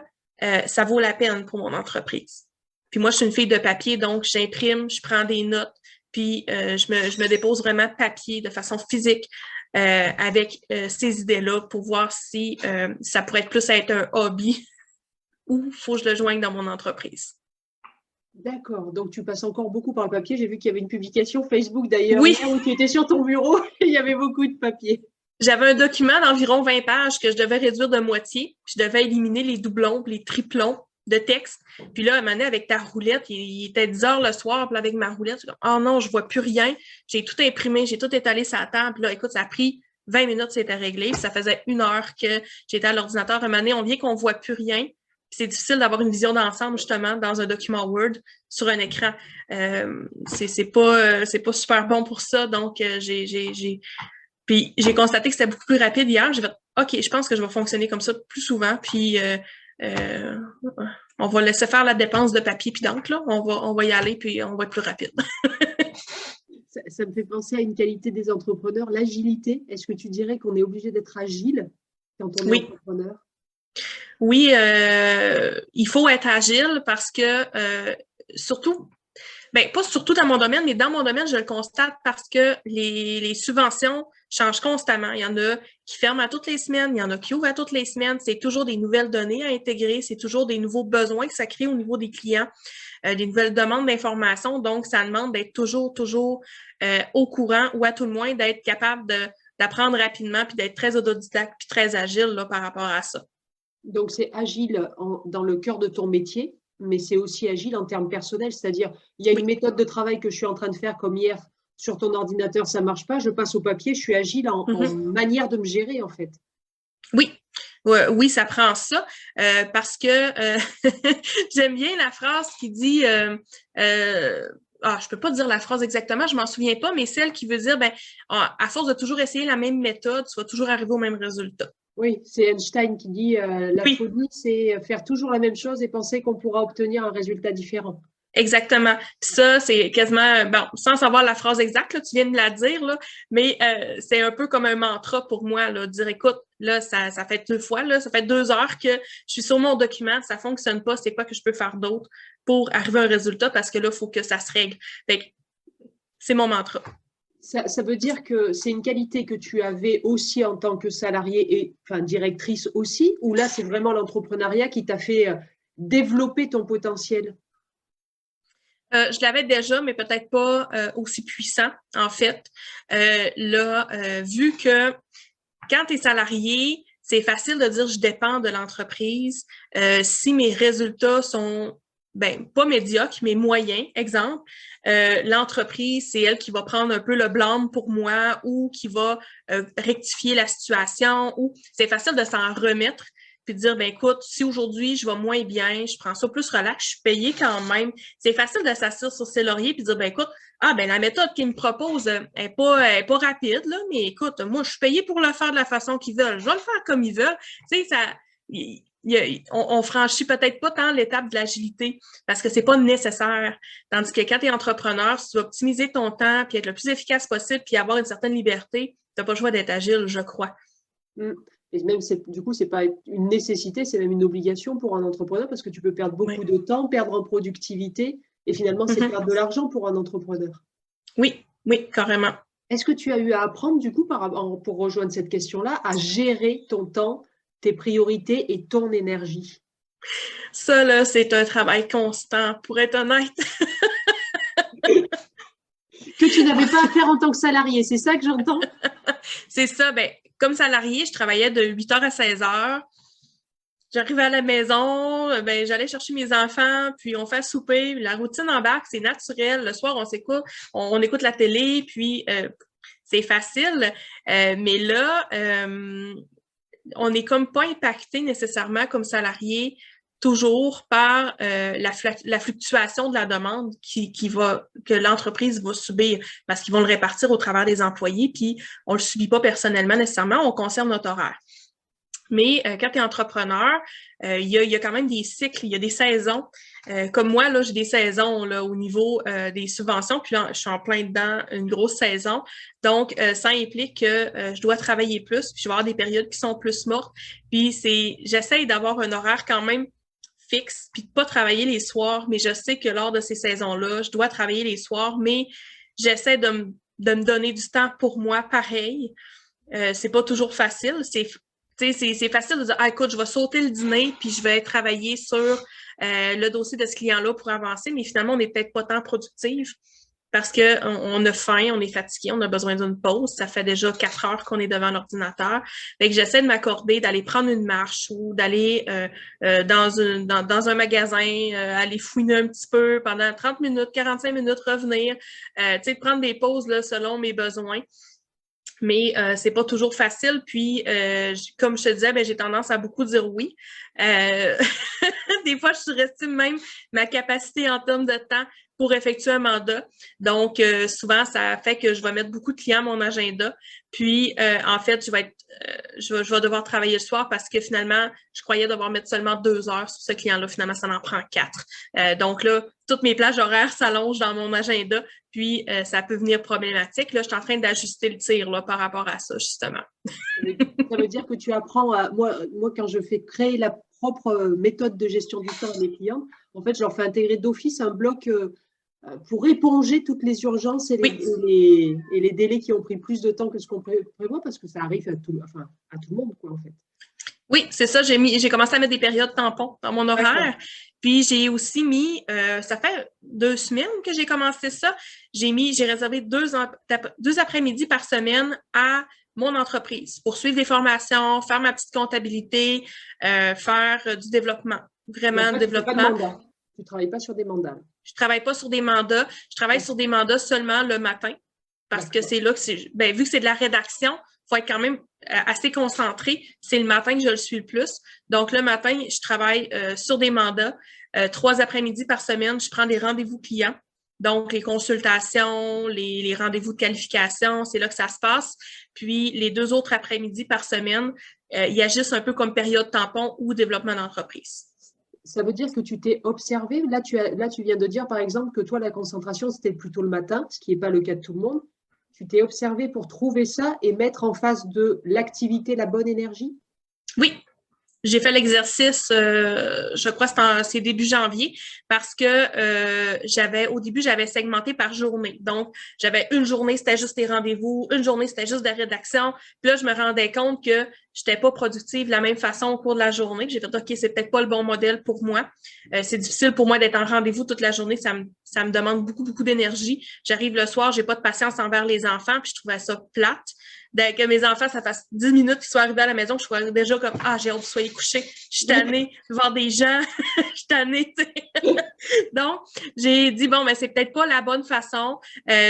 ça vaut la peine pour mon entreprise? Puis moi, je suis une fille de papier, donc j'imprime, je prends des notes, puis je me dépose vraiment papier de façon physique avec ces idées-là pour voir si ça pourrait être plus être un hobby ou il faut que je le joigne dans mon entreprise. D'accord, donc tu passes encore beaucoup par le papier. J'ai vu qu'il y avait une publication Facebook d'ailleurs Oui, hier où tu étais sur ton bureau et il y avait beaucoup de papier. j'avais un document d'environ 20 pages que je devais réduire de moitié, puis je devais éliminer les doublons, les triplons de texte. Puis là, à un moment donné, avec ta roulette, il était 10 heures le soir, puis là, avec ma roulette, je suis comme, oh non, je vois plus rien. J'ai tout imprimé, j'ai tout étalé sur la table. Puis là, écoute, ça a pris 20 minutes, c'était réglé. Puis ça faisait 1 heure que j'étais à l'ordinateur. À un moment donné, on vient qu'on voit plus rien. Puis c'est difficile d'avoir une vision d'ensemble, justement, dans un document Word sur un écran. C'est pas super bon pour ça. Donc, puis j'ai constaté que c'était beaucoup plus rapide hier. J'ai fait, OK, je pense que je vais fonctionner comme ça plus souvent. Puis euh, on va laisser faire la dépense de papier puis d'encre, là. On va y aller, puis on va être plus rapide. Ça me fait penser à une qualité des entrepreneurs, l'agilité. Est-ce que tu dirais qu'on est obligé d'être agile quand on est Oui, entrepreneur? oui, il faut être agile parce que surtout, ben pas surtout dans mon domaine, mais dans mon domaine, je le constate parce que les subventions changent constamment. Il y en a qui ferment à toutes les semaines, il y en a qui ouvrent à toutes les semaines. C'est toujours des nouvelles données à intégrer, c'est toujours des nouveaux besoins que ça crée au niveau des clients, des nouvelles demandes d'informations. Donc, ça demande d'être toujours au courant ou à tout le moins d'être capable d'apprendre rapidement puis d'être très autodidacte puis très agile là, par rapport à ça. Donc, c'est agile dans le cœur de ton métier, mais c'est aussi agile en termes personnels. C'est-à-dire, il y a une Oui. méthode de travail que je suis en train de faire, comme hier, sur ton ordinateur, ça ne marche pas. Je passe au papier, je suis agile en manière de me gérer, en fait. Oui, oui, ça prend ça parce que j'aime bien la phrase qui dit je peux pas dire la phrase exactement, je m'en souviens pas, mais celle qui veut dire à force de toujours essayer la même méthode, tu vas toujours arriver au même résultat. Oui, c'est Einstein qui dit la Oui, folie, c'est faire toujours la même chose et penser qu'on pourra obtenir un résultat différent. exactement. Puis ça, c'est quasiment, bon, sans savoir la phrase exacte, là, tu viens de la dire, là, mais c'est un peu comme un mantra pour moi, là, de dire, écoute, là, ça fait 2 fois, là, ça fait 2 heures que je suis sur mon document, ça fonctionne pas, c'est quoi que je peux faire d'autre pour arriver à un résultat parce que là, il faut que ça se règle. Fait que c'est mon mantra. Ça veut dire que c'est une qualité que tu avais aussi en tant que salariée et enfin, directrice aussi, ou là, c'est vraiment l'entrepreneuriat qui t'a fait développer ton potentiel? Je l'avais déjà, mais peut-être pas aussi puissant, en fait. Vu que quand tu es salarié, c'est facile de dire je dépends de l'entreprise. Si mes résultats sont pas médiocres, mais moyens, exemple, l'entreprise, c'est elle qui va prendre un peu le blâme pour moi ou qui va rectifier la situation ou c'est facile de s'en remettre puis de dire, écoute, si aujourd'hui je vais moins bien, je prends ça plus relax, je suis payée quand même. C'est facile de s'asseoir sur ses lauriers puis de dire, écoute, la méthode qu'ils me proposent est pas rapide, là, mais écoute, moi, je suis payée pour le faire de la façon qu'ils veulent. Je vais le faire comme ils veulent. Tu sais, on franchit peut-être pas tant l'étape de l'agilité parce que c'est pas nécessaire. Tandis que quand tu es entrepreneur, si tu vas optimiser ton temps puis être le plus efficace possible puis avoir une certaine liberté, tu n'as pas le choix d'être agile, je crois. Et même, du coup, c'est pas une nécessité, c'est même une obligation pour un entrepreneur parce que tu peux perdre beaucoup Oui. de temps, perdre en productivité et finalement, c'est perdre de l'argent pour un entrepreneur. Oui, oui, carrément. Est-ce que tu as eu à apprendre, du coup, pour rejoindre cette question-là, à gérer ton temps, tes priorités et ton énergie? Ça, là, c'est un travail constant, pour être honnête. Que tu n'avais pas à faire en tant que salarié, c'est ça que j'entends? C'est ça, comme salarié, je travaillais de 8 heures à 16 heures. J'arrivais à la maison, j'allais chercher mes enfants, puis on fait souper. La routine embarque, c'est naturel. Le soir, on écoute la télé, puis c'est facile. Mais là, on n'est comme pas impacté nécessairement comme salarié toujours par la fluctuation de la demande que l'entreprise va subir parce qu'ils vont le répartir au travers des employés, puis on le subit pas personnellement nécessairement, on conserve notre horaire. Mais quand tu es entrepreneur, il y a quand même des cycles, il y a des saisons. Comme moi, là, j'ai des saisons là, au niveau des subventions, puis là, je suis en plein dedans, une grosse saison. Donc, ça implique que je dois travailler plus, puis je vais avoir des périodes qui sont plus mortes. Puis j'essaye d'avoir un horaire quand même fixe, puis de pas travailler les soirs, mais je sais que lors de ces saisons-là, je dois travailler les soirs, mais j'essaie de me donner du temps pour moi pareil. C'est pas toujours facile, c'est facile de dire, ah, écoute, je vais sauter le dîner puis je vais travailler sur le dossier de ce client-là pour avancer, mais finalement, on n'est peut-être pas tant productif parce qu'on a faim, on est fatigué, on a besoin d'une pause. Ça fait déjà 4 heures qu'on est devant l'ordinateur. Fait que j'essaie de m'accorder d'aller prendre une marche ou d'aller dans un magasin, aller fouiner un petit peu pendant 30 minutes, 45 minutes, revenir, prendre des pauses là, selon mes besoins. Mais c'est pas toujours facile. Puis, comme je te disais, j'ai tendance à beaucoup dire oui. Des fois, je surestime même ma capacité en termes de temps pour effectuer un mandat. Donc, souvent, ça fait que je vais mettre beaucoup de clients à mon agenda. Puis, en fait, je vais devoir travailler le soir parce que finalement, je croyais devoir mettre seulement 2 heures sur ce client-là. Finalement, ça en prend 4. Donc là, toutes mes plages horaires s'allongent dans mon agenda. Puis, ça peut venir problématique. Là, je suis en train d'ajuster le tir là, par rapport à ça, justement. Ça veut dire que tu apprends à… Moi, quand je fais créer la propre méthode de gestion du temps à mes clients, en fait, je leur fais intégrer d'office un bloc pour éponger toutes les urgences et les délais qui ont pris plus de temps que ce qu'on prévoit, parce que ça arrive à tout le monde, quoi, en fait. Oui, c'est ça. J'ai commencé à mettre des périodes tampons dans mon horaire. Puis j'ai aussi mis, ça fait 2 semaines que j'ai commencé ça. J'ai réservé 2 après-midi par semaine à mon entreprise pour suivre des formations, faire ma petite comptabilité, faire du développement, vraiment du développement. Tu ne travailles pas sur des mandats. Je ne travaille pas sur des mandats. Je travaille sur des mandats seulement le matin parce que c'est là que vu que c'est de la rédaction, il faut être quand même assez concentré. C'est le matin que je le suis le plus. Donc, le matin, je travaille sur des mandats. 3 après-midi par semaine, je prends des rendez-vous clients. Donc, les consultations, les rendez-vous de qualification, c'est là que ça se passe. Puis, les 2 autres après-midi par semaine, il agissent un peu comme période tampon ou développement d'entreprise. Ça veut dire que tu t'es observé. Là, tu viens de dire, par exemple, que toi, la concentration, c'était plutôt le matin, ce qui n'est pas le cas de tout le monde. Tu t'es observé pour trouver ça et mettre en face de l'activité la bonne énergie? Oui. J'ai fait l'exercice, je crois que c'est début janvier, parce que au début, j'avais segmenté par journée. Donc, j'avais une journée, c'était juste des rendez-vous, une journée, c'était juste de la rédaction. Puis là, je me rendais compte que je n'étais pas productive de la même façon au cours de la journée. J'ai fait, OK, c'est peut-être pas le bon modèle pour moi. C'est difficile pour moi d'être en rendez-vous toute la journée. Ça me demande beaucoup, beaucoup d'énergie. J'arrive le soir, j'ai pas de patience envers les enfants, puis je trouvais ça plate. Que mes enfants, ça fasse 10 minutes qu'ils soient arrivés à la maison, que je sois déjà comme, ah, j'ai hâte de soyez couchés. Je suis tannée de voir des gens. Je suis tannée, tu sais. Donc, j'ai dit, bon, c'est peut-être pas la bonne façon.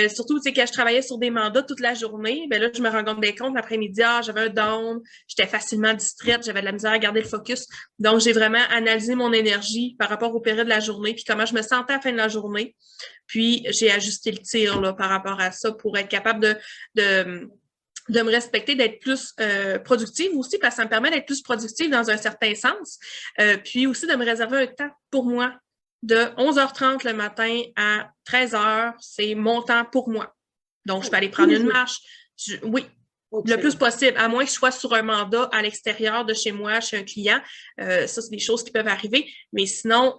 Surtout, tu sais, quand je travaillais sur des mandats toute la journée, là, je me rendais compte l'après-midi, j'avais un down, j'étais facilement distraite, j'avais de la misère à garder le focus. Donc, j'ai vraiment analysé mon énergie par rapport aux périodes de la journée, puis comment je me sentais à la fin de la journée. Puis, j'ai ajusté le tir, là, par rapport à ça pour être capable de me respecter, d'être plus productive aussi, parce que ça me permet d'être plus productive dans un certain sens. Puis aussi de me réserver un temps pour moi. De 11h30 le matin à 13h, c'est mon temps pour moi. Donc, je peux aller prendre une marche. Oui, le plus possible, à moins que je sois sur un mandat à l'extérieur de chez moi, chez un client. Ça, c'est des choses qui peuvent arriver. Mais sinon,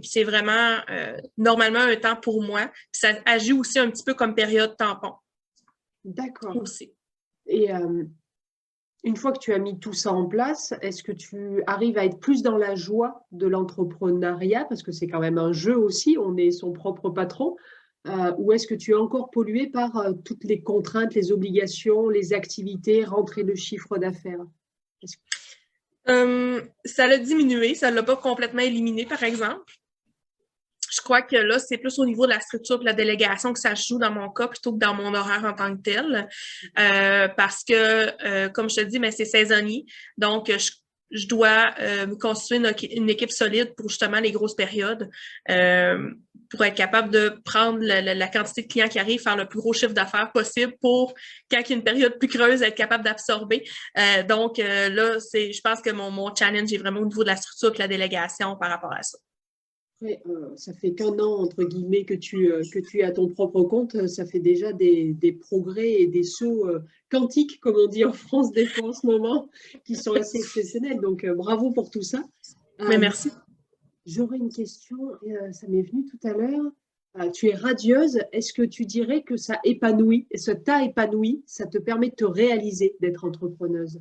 c'est vraiment normalement un temps pour moi. Puis ça agit aussi un petit peu comme période tampon. D'accord. Aussi. Et une fois que tu as mis tout ça en place, est-ce que tu arrives à être plus dans la joie de l'entrepreneuriat, parce que c'est quand même un jeu aussi, on est son propre patron, ou est-ce que tu es encore pollué par toutes les contraintes, les obligations, les activités, rentrer le chiffre d'affaires? Ça l'a diminué, ça ne l'a pas complètement éliminé, par exemple. Je crois que là, c'est plus au niveau de la structure et de la délégation que ça se joue dans mon cas plutôt que dans mon horaire en tant que tel. Parce que, comme je te dis, c'est saisonnier. Donc, je dois me constituer une équipe solide pour justement les grosses périodes, pour être capable de prendre la quantité de clients qui arrivent, faire le plus gros chiffre d'affaires possible pour, quand il y a une période plus creuse, être capable d'absorber. Donc là, je pense que mon challenge est vraiment au niveau de la structure et de la délégation par rapport à ça. Ouais, ça fait qu'un an, entre guillemets, que tu es à ton propre compte. Ça fait déjà des progrès et des sauts quantiques, comme on dit en France des fois en ce moment, qui sont assez exceptionnels. Donc, bravo pour tout ça. Mais merci. J'aurais une question, ça m'est venu tout à l'heure. Tu es radieuse. Est-ce que tu dirais que ça épanouit, ça t'a épanoui, ça te permet de te réaliser d'être entrepreneuse?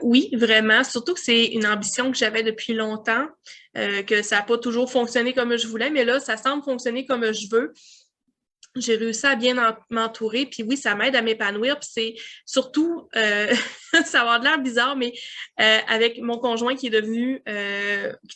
Oui, vraiment. Surtout que c'est une ambition que j'avais depuis longtemps, que ça n'a pas toujours fonctionné comme je voulais, mais là, ça semble fonctionner comme je veux. J'ai réussi à bien m'entourer, puis oui, ça m'aide à m'épanouir, puis c'est surtout, ça va avoir l'air bizarre, mais avec mon conjoint qui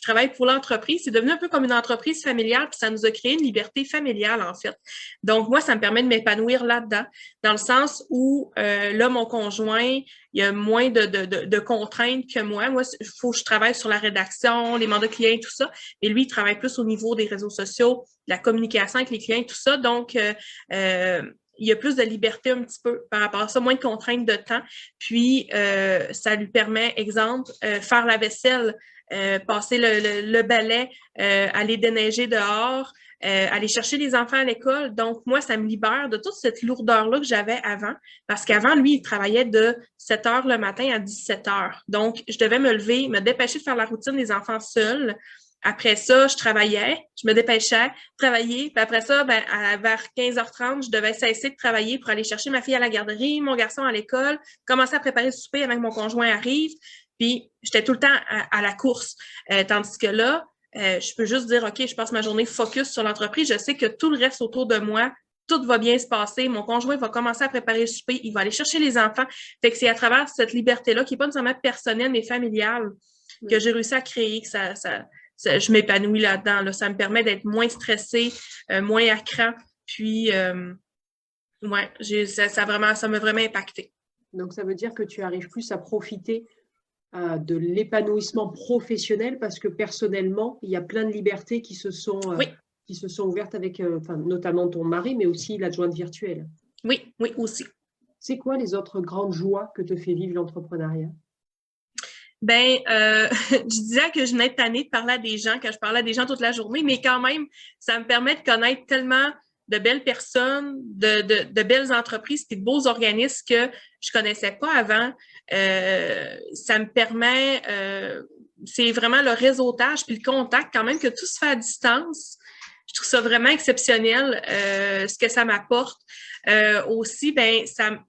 travaille pour l'entreprise, c'est devenu un peu comme une entreprise familiale, puis ça nous a créé une liberté familiale, en fait. Donc, moi, ça me permet de m'épanouir là-dedans, dans le sens où, là, mon conjoint, il y a moins de contraintes que moi. Moi, il faut que je travaille sur la rédaction, les mandats clients, tout ça, et lui, il travaille plus au niveau des réseaux sociaux, la communication avec les clients et tout ça. Donc, il y a plus de liberté un petit peu par rapport à ça, moins de contraintes de temps. Puis, ça lui permet, exemple, faire la vaisselle, passer le balai, aller déneiger dehors, aller chercher les enfants à l'école. Donc, moi, ça me libère de toute cette lourdeur-là que j'avais avant. Parce qu'avant, lui, il travaillait de 7 heures le matin à 17 heures. Donc, je devais me lever, me dépêcher de faire la routine des enfants seuls. Après ça, je travaillais, je me dépêchais, travailler. Puis après ça, vers 15h30, je devais cesser de travailler pour aller chercher ma fille à la garderie, mon garçon à l'école, commencer à préparer le souper avant que mon conjoint arrive. Puis, j'étais tout le temps à la course. Tandis que là, je peux juste dire, OK, je passe ma journée focus sur l'entreprise. Je sais que tout le reste autour de moi, tout va bien se passer. Mon conjoint va commencer à préparer le souper. Il va aller chercher les enfants. Fait que c'est à travers cette liberté-là, qui n'est pas nécessairement personnelle, mais familiale, que j'ai réussi à créer, que je m'épanouis là-dedans. Là. Ça me permet d'être moins stressée, moins à cran. Puis, ouais, ça m'a vraiment impacté. Donc, ça veut dire que tu arrives plus à profiter de l'épanouissement professionnel parce que personnellement, il y a plein de libertés qui se sont ouvertes avec notamment ton mari, mais aussi l'adjointe virtuelle. Oui, aussi. C'est quoi les autres grandes joies que te fait vivre l'entrepreneuriat? Je disais que je venais de tannée de parler à des gens, que je parlais à des gens toute la journée, mais quand même, ça me permet de connaître tellement de belles personnes, de belles entreprises et de beaux organismes que je connaissais pas avant. Ça me permet, c'est vraiment le réseautage puis le contact quand même, que tout se fait à distance. Je trouve ça vraiment exceptionnel, ce que ça m'apporte. Aussi,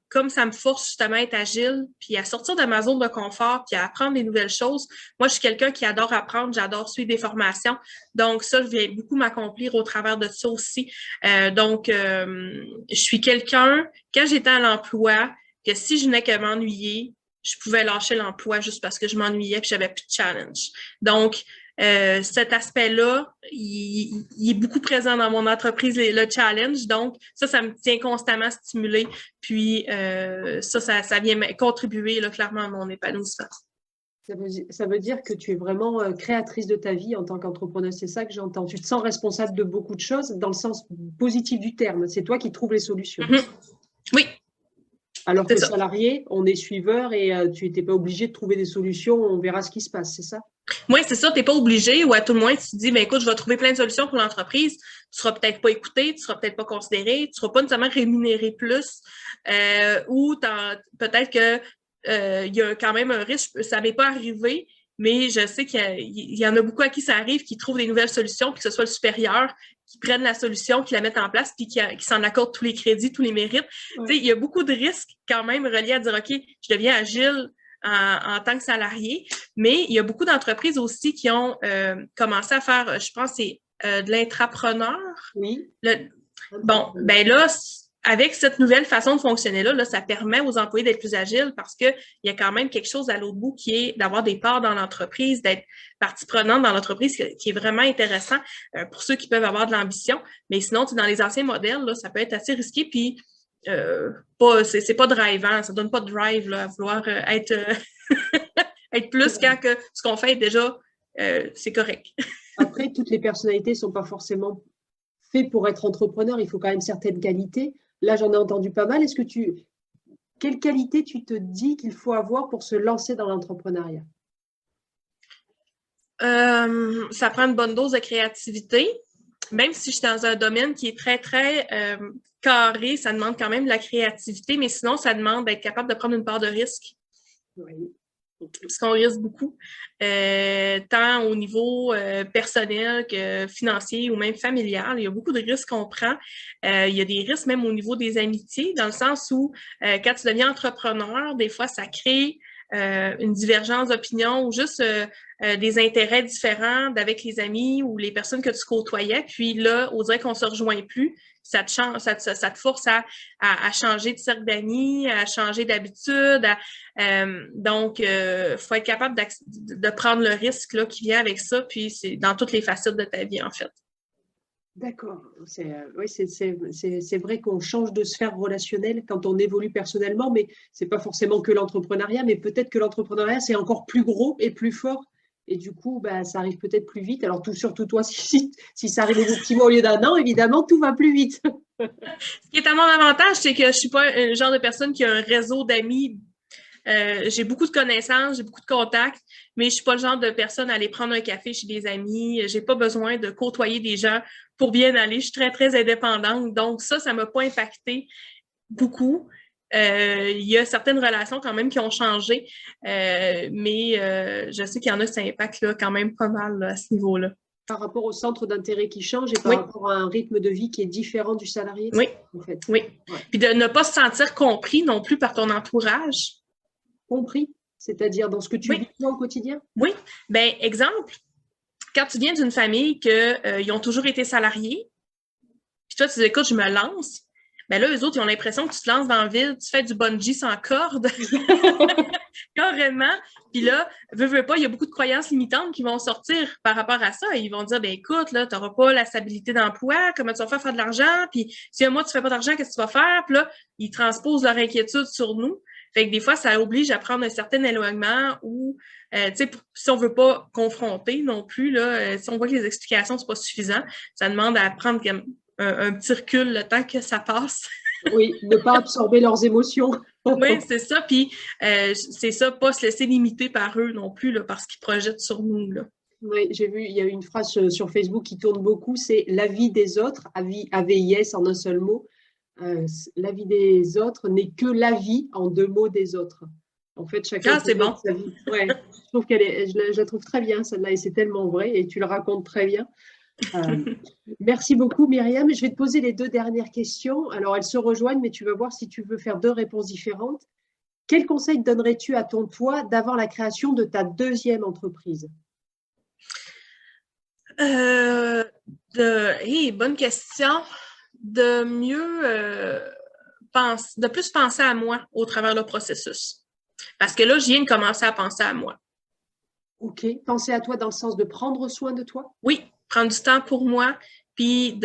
comme ça me force justement à être agile, puis à sortir de ma zone de confort, puis à apprendre des nouvelles choses. Moi, je suis quelqu'un qui adore apprendre, j'adore suivre des formations. Donc, ça, je viens beaucoup m'accomplir au travers de ça aussi. Je suis quelqu'un, quand j'étais à l'emploi, que si je venais que m'ennuyer, je pouvais lâcher l'emploi juste parce que je m'ennuyais et que j'avais plus de challenge. Donc, cet aspect-là, il est beaucoup présent dans mon entreprise, le challenge. Donc, ça me tient constamment stimulé. Puis, ça vient contribuer là, clairement à mon épanouissement. Ça veut dire que tu es vraiment créatrice de ta vie en tant qu'entrepreneuse. C'est ça que j'entends. Tu te sens responsable de beaucoup de choses dans le sens positif du terme. C'est toi qui trouves les solutions. Mm-hmm. Oui. Alors que salarié, on est suiveur et tu n'étais pas obligé de trouver des solutions. On verra ce qui se passe, c'est ça? Oui, c'est ça. Tu n'es pas obligé, ou à tout le moins, tu te dis, écoute, je vais trouver plein de solutions pour l'entreprise. Tu ne seras peut-être pas écouté, tu ne seras peut-être pas considéré, tu ne seras pas nécessairement rémunéré plus, ou peut-être que il y a quand même un risque, ça m'est pas arrivé, mais je sais qu'il y en a beaucoup à qui ça arrive, qui trouvent des nouvelles solutions, puis que ce soit le supérieur, qui prennent la solution, qui la mettent en place, puis qui s'en accordent tous les crédits, tous les mérites. Ouais. Tu sais, il y a beaucoup de risques quand même reliés à dire, OK, je deviens agile en tant que salarié, mais il y a beaucoup d'entreprises aussi qui ont commencé à faire, je pense, c'est de l'intrapreneur. Oui. Bon, là, avec cette nouvelle façon de fonctionner là, ça permet aux employés d'être plus agiles parce qu'il y a quand même quelque chose à l'autre bout qui est d'avoir des parts dans l'entreprise, d'être partie prenante dans l'entreprise, qui est vraiment intéressant pour ceux qui peuvent avoir de l'ambition. Mais sinon, dans les anciens modèles, là, ça peut être assez risqué. Puis, c'est pas drivant, ça donne pas de drive là, à vouloir être être plus quand que ce qu'on fait est déjà, c'est correct. Après, toutes les personnalités ne sont pas forcément faites pour être entrepreneur. Il faut quand même certaines qualités. Là, j'en ai entendu pas mal. Quelle qualité tu te dis qu'il faut avoir pour se lancer dans l'entrepreneuriat? Ça prend une bonne dose de créativité. Même si je suis dans un domaine qui est très, très carré, ça demande quand même de la créativité, mais sinon, ça demande d'être capable de prendre une part de risque. Oui. Parce qu'on risque beaucoup, tant au niveau personnel que financier ou même familial. Il y a beaucoup de risques qu'on prend. Il y a des risques même au niveau des amitiés, dans le sens où quand tu deviens entrepreneur, des fois, ça crée une divergence d'opinion ou juste des intérêts différents avec les amis ou les personnes que tu côtoyais. Puis là, on dirait qu'on ne se rejoint plus. Ça te change, ça te force à changer de cercle d'amis, à changer d'habitude. Donc, faut être capable de prendre le risque là, qui vient avec ça. Puis c'est dans toutes les facettes de ta vie, en fait. D'accord. Oui, c'est vrai qu'on change de sphère relationnelle quand on évolue personnellement, mais ce n'est pas forcément que l'entrepreneuriat, mais peut-être que l'entrepreneuriat, c'est encore plus gros et plus fort. Et du coup, bah, ça arrive peut-être plus vite. Alors, surtout toi, si ça arrive au 6 mois au lieu d'un an, évidemment, tout va plus vite. Ce qui est à mon avantage, c'est que je ne suis pas le genre de personne qui a un réseau d'amis. J'ai beaucoup de connaissances, j'ai beaucoup de contacts, mais je ne suis pas le genre de personne à aller prendre un café chez des amis. Je n'ai pas besoin de côtoyer des gens pour bien aller. Je suis très, très indépendante. Donc, ça ne m'a pas impacté beaucoup. Il y a certaines relations quand même qui ont changé, mais je sais qu'il y en a qui ça impacte là, quand même pas mal là, à ce niveau-là. Par rapport au centre d'intérêt qui change et par Oui, rapport à un rythme de vie qui est différent du salarié, oui, en fait. oui. Ouais. Puis de ne pas se sentir compris non plus par ton entourage. Compris, c'est-à-dire dans ce que tu Oui, vis toi au quotidien? oui. Ben, exemple, quand tu viens d'une famille qu'ils ont toujours été salariés, puis toi, tu dis, écoute, je me lance, ben là, eux autres, ils ont l'impression que tu te lances dans la ville, tu fais du bungee sans corde, carrément. Puis là, veux pas, il y a beaucoup de croyances limitantes qui vont sortir par rapport à ça. Ils vont dire, ben écoute, là, tu n'auras pas la stabilité d'emploi, comment tu vas faire de l'argent, puis si un mois, tu ne fais pas d'argent, qu'est-ce que tu vas faire? Puis là, ils transposent leur inquiétude sur nous. Fait que des fois, ça oblige à prendre un certain éloignement ou, tu sais, si on veut pas confronter non plus, là, si on voit que les explications, c'est pas suffisant, ça demande à prendre un petit recul le temps que ça passe. Oui, ne pas absorber leurs émotions. Oui, c'est ça. Puis, c'est ça, pas se laisser limiter par eux non plus, là, parce qu'ils projettent sur nous. Là. Oui, j'ai vu, il y a une phrase sur Facebook qui tourne beaucoup, c'est la vie des autres, AVIS en un seul mot. La vie des autres n'est que la vie en deux mots des autres. En fait, chacun Ah, c'est projette bon. sa vie. Ouais, je trouve je la trouve très bien, celle-là, et c'est tellement vrai, et tu le racontes très bien. Merci beaucoup, Myriam. Je vais te poser les deux dernières questions. Alors, elles se rejoignent, mais tu vas voir si tu veux faire deux réponses différentes. Quel conseil donnerais-tu à ton toi d'avant la création de ta deuxième entreprise? Bonne question. De mieux de plus penser à moi au travers le processus. Parce que là, je viens de commencer à penser à moi. Ok, penser à toi dans le sens de prendre soin de toi? Oui, prendre du temps pour moi, puis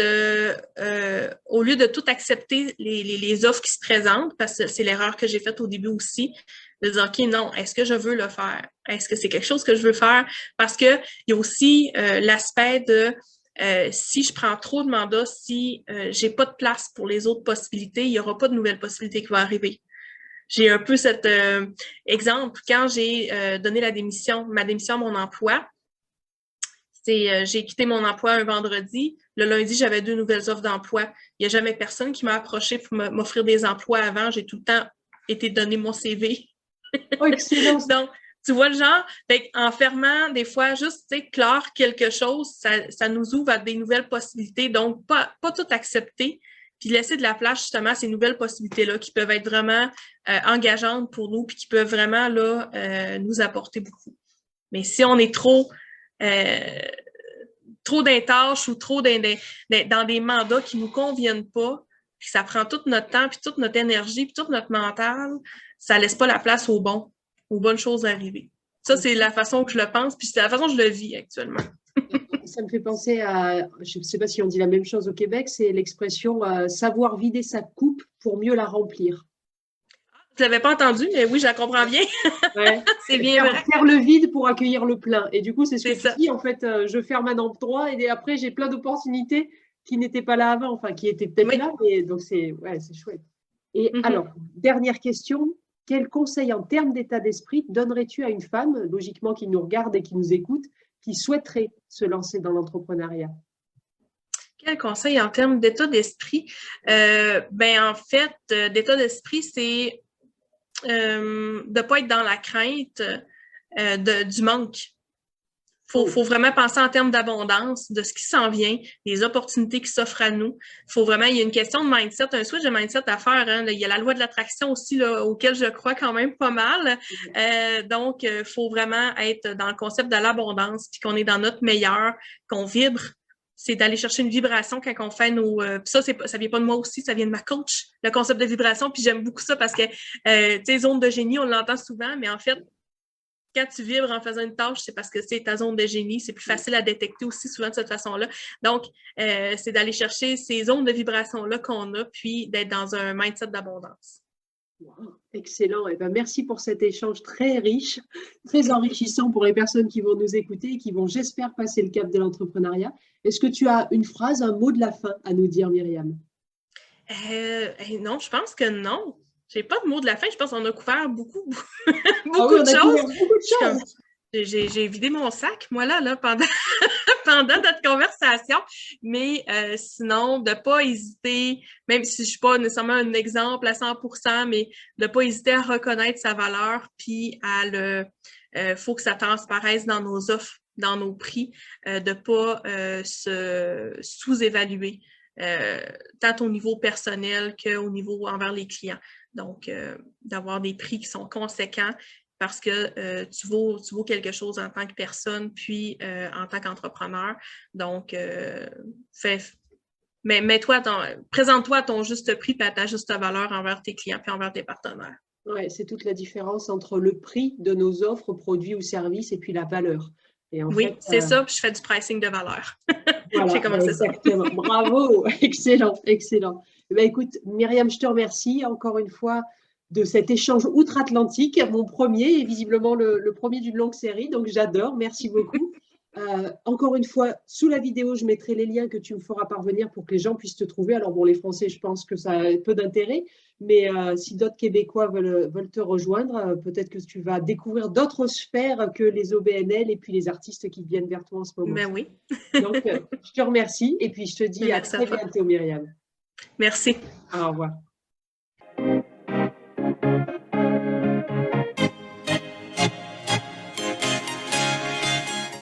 au lieu de tout accepter les offres qui se présentent, parce que c'est l'erreur que j'ai faite au début aussi, de dire, OK, non, est-ce que je veux le faire? Est-ce que c'est quelque chose que je veux faire? Parce qu'il y a aussi l'aspect de si je prends trop de mandats, si j'ai pas de place pour les autres possibilités, il n'y aura pas de nouvelles possibilités qui vont arriver. J'ai un peu cet exemple, quand j'ai donné ma démission à mon emploi, j'ai quitté mon emploi un vendredi. Le lundi, j'avais 2 nouvelles offres d'emploi. Il n'y a jamais personne qui m'a approché pour m'offrir des emplois avant. J'ai tout le temps été donné mon CV. Oh, excellent. Donc, tu vois le genre? En fermant, des fois, juste clore quelque chose, ça nous ouvre à des nouvelles possibilités. Donc, pas tout accepter, puis laisser de la place justement à ces nouvelles possibilités-là qui peuvent être vraiment engageantes pour nous, puis qui peuvent vraiment là, nous apporter beaucoup. Mais si on est trop d'intâches ou trop dans des mandats qui ne nous conviennent pas, puis ça prend tout notre temps, puis toute notre énergie, puis tout notre mental, ça ne laisse pas la place aux bonnes choses à arriver. Ça, c'est la façon que je le pense, puis c'est la façon que je le vis actuellement. Ça me fait penser à, je ne sais pas si on dit la même chose au Québec, c'est l'expression savoir vider sa coupe pour mieux la remplir. Je ne l'avais pas entendu, mais oui, je la comprends bien. Ouais. C'est bien vrai. Faire le vide pour accueillir le plein. Et du coup, c'est ce que C'est ça. tu dis, en fait, je ferme un endroit et après, j'ai plein d'opportunités qui n'étaient pas là avant, enfin, qui étaient peut-être Oui. là, mais donc c'est ouais, c'est chouette. Et Mhm. alors, dernière question, quel conseil en termes d'état d'esprit donnerais-tu à une femme, logiquement, qui nous regarde et qui nous écoute, qui souhaiterait se lancer dans l'entrepreneuriat? Quel conseil en termes d'état d'esprit? Ben, en fait, d'état d'esprit, c'est de ne pas être dans la crainte du manque. Faut vraiment penser en termes d'abondance, de ce qui s'en vient, des opportunités qui s'offrent à nous. Faut vraiment, il y a une question de mindset, un switch de mindset à faire. Hein. Il y a la loi de l'attraction aussi, là, auquel je crois quand même pas mal. Donc, faut vraiment être dans le concept de l'abondance, puis qu'on est dans notre meilleur, qu'on vibre. C'est d'aller chercher une vibration quand on fait nos... ça vient pas de moi aussi, ça vient de ma coach, le concept de vibration. Puis j'aime beaucoup ça parce que, tu sais, zone de génie, on l'entend souvent, mais en fait, quand tu vibres en faisant une tâche, c'est parce que c'est ta zone de génie. C'est plus facile à détecter aussi souvent de cette façon-là. Donc, c'est d'aller chercher ces zones de vibration-là qu'on a, puis d'être dans un mindset d'abondance. Wow, excellent. Eh ben, merci pour cet échange très riche, très enrichissant pour les personnes qui vont nous écouter et qui vont, j'espère, passer le cap de l'entrepreneuriat. Est-ce que tu as une phrase, un mot de la fin à nous dire, Myriam? Non, je pense que non. J'ai pas de mot de la fin. Je pense qu'on a couvert beaucoup, Ah oui, beaucoup de on a choses. couvert beaucoup de choses. J'ai vidé mon sac, moi, là, pendant, pendant notre conversation. Mais sinon, de ne pas hésiter, même si je ne suis pas nécessairement un exemple à 100%, mais de ne pas hésiter à reconnaître sa valeur, puis à le... faut que ça transparaisse dans nos offres, dans nos prix, de ne pas se sous-évaluer, tant au niveau personnel qu'au niveau envers les clients. Donc, d'avoir des prix qui sont conséquents, parce que tu vaux quelque chose en tant que personne, puis en tant qu'entrepreneur. Donc, présente-toi à ton juste prix et à ta juste valeur envers tes clients puis envers tes partenaires. Ouais, c'est toute la différence entre le prix de nos offres, produits ou services et puis la valeur. Et en Oui, fait, c'est ça, puis je fais du pricing de valeur. J'ai voilà, commencé ça. exactement. Bravo, excellent, excellent. Eh bien, écoute, Myriam, je te remercie encore une fois de cet échange outre-Atlantique, mon premier et visiblement le premier d'une longue série, donc j'adore, merci beaucoup. Encore une fois, sous la vidéo, je mettrai les liens que tu me feras parvenir pour que les gens puissent te trouver. Alors bon, les Français, je pense que ça a peu d'intérêt, mais si d'autres Québécois veulent te rejoindre, peut-être que tu vas découvrir d'autres sphères que les OBNL et puis les artistes qui viennent vers toi en ce moment. Ben oui. Donc, je te remercie et puis je te dis à Merci à très toi. bientôt, Myriam. Merci. Au revoir.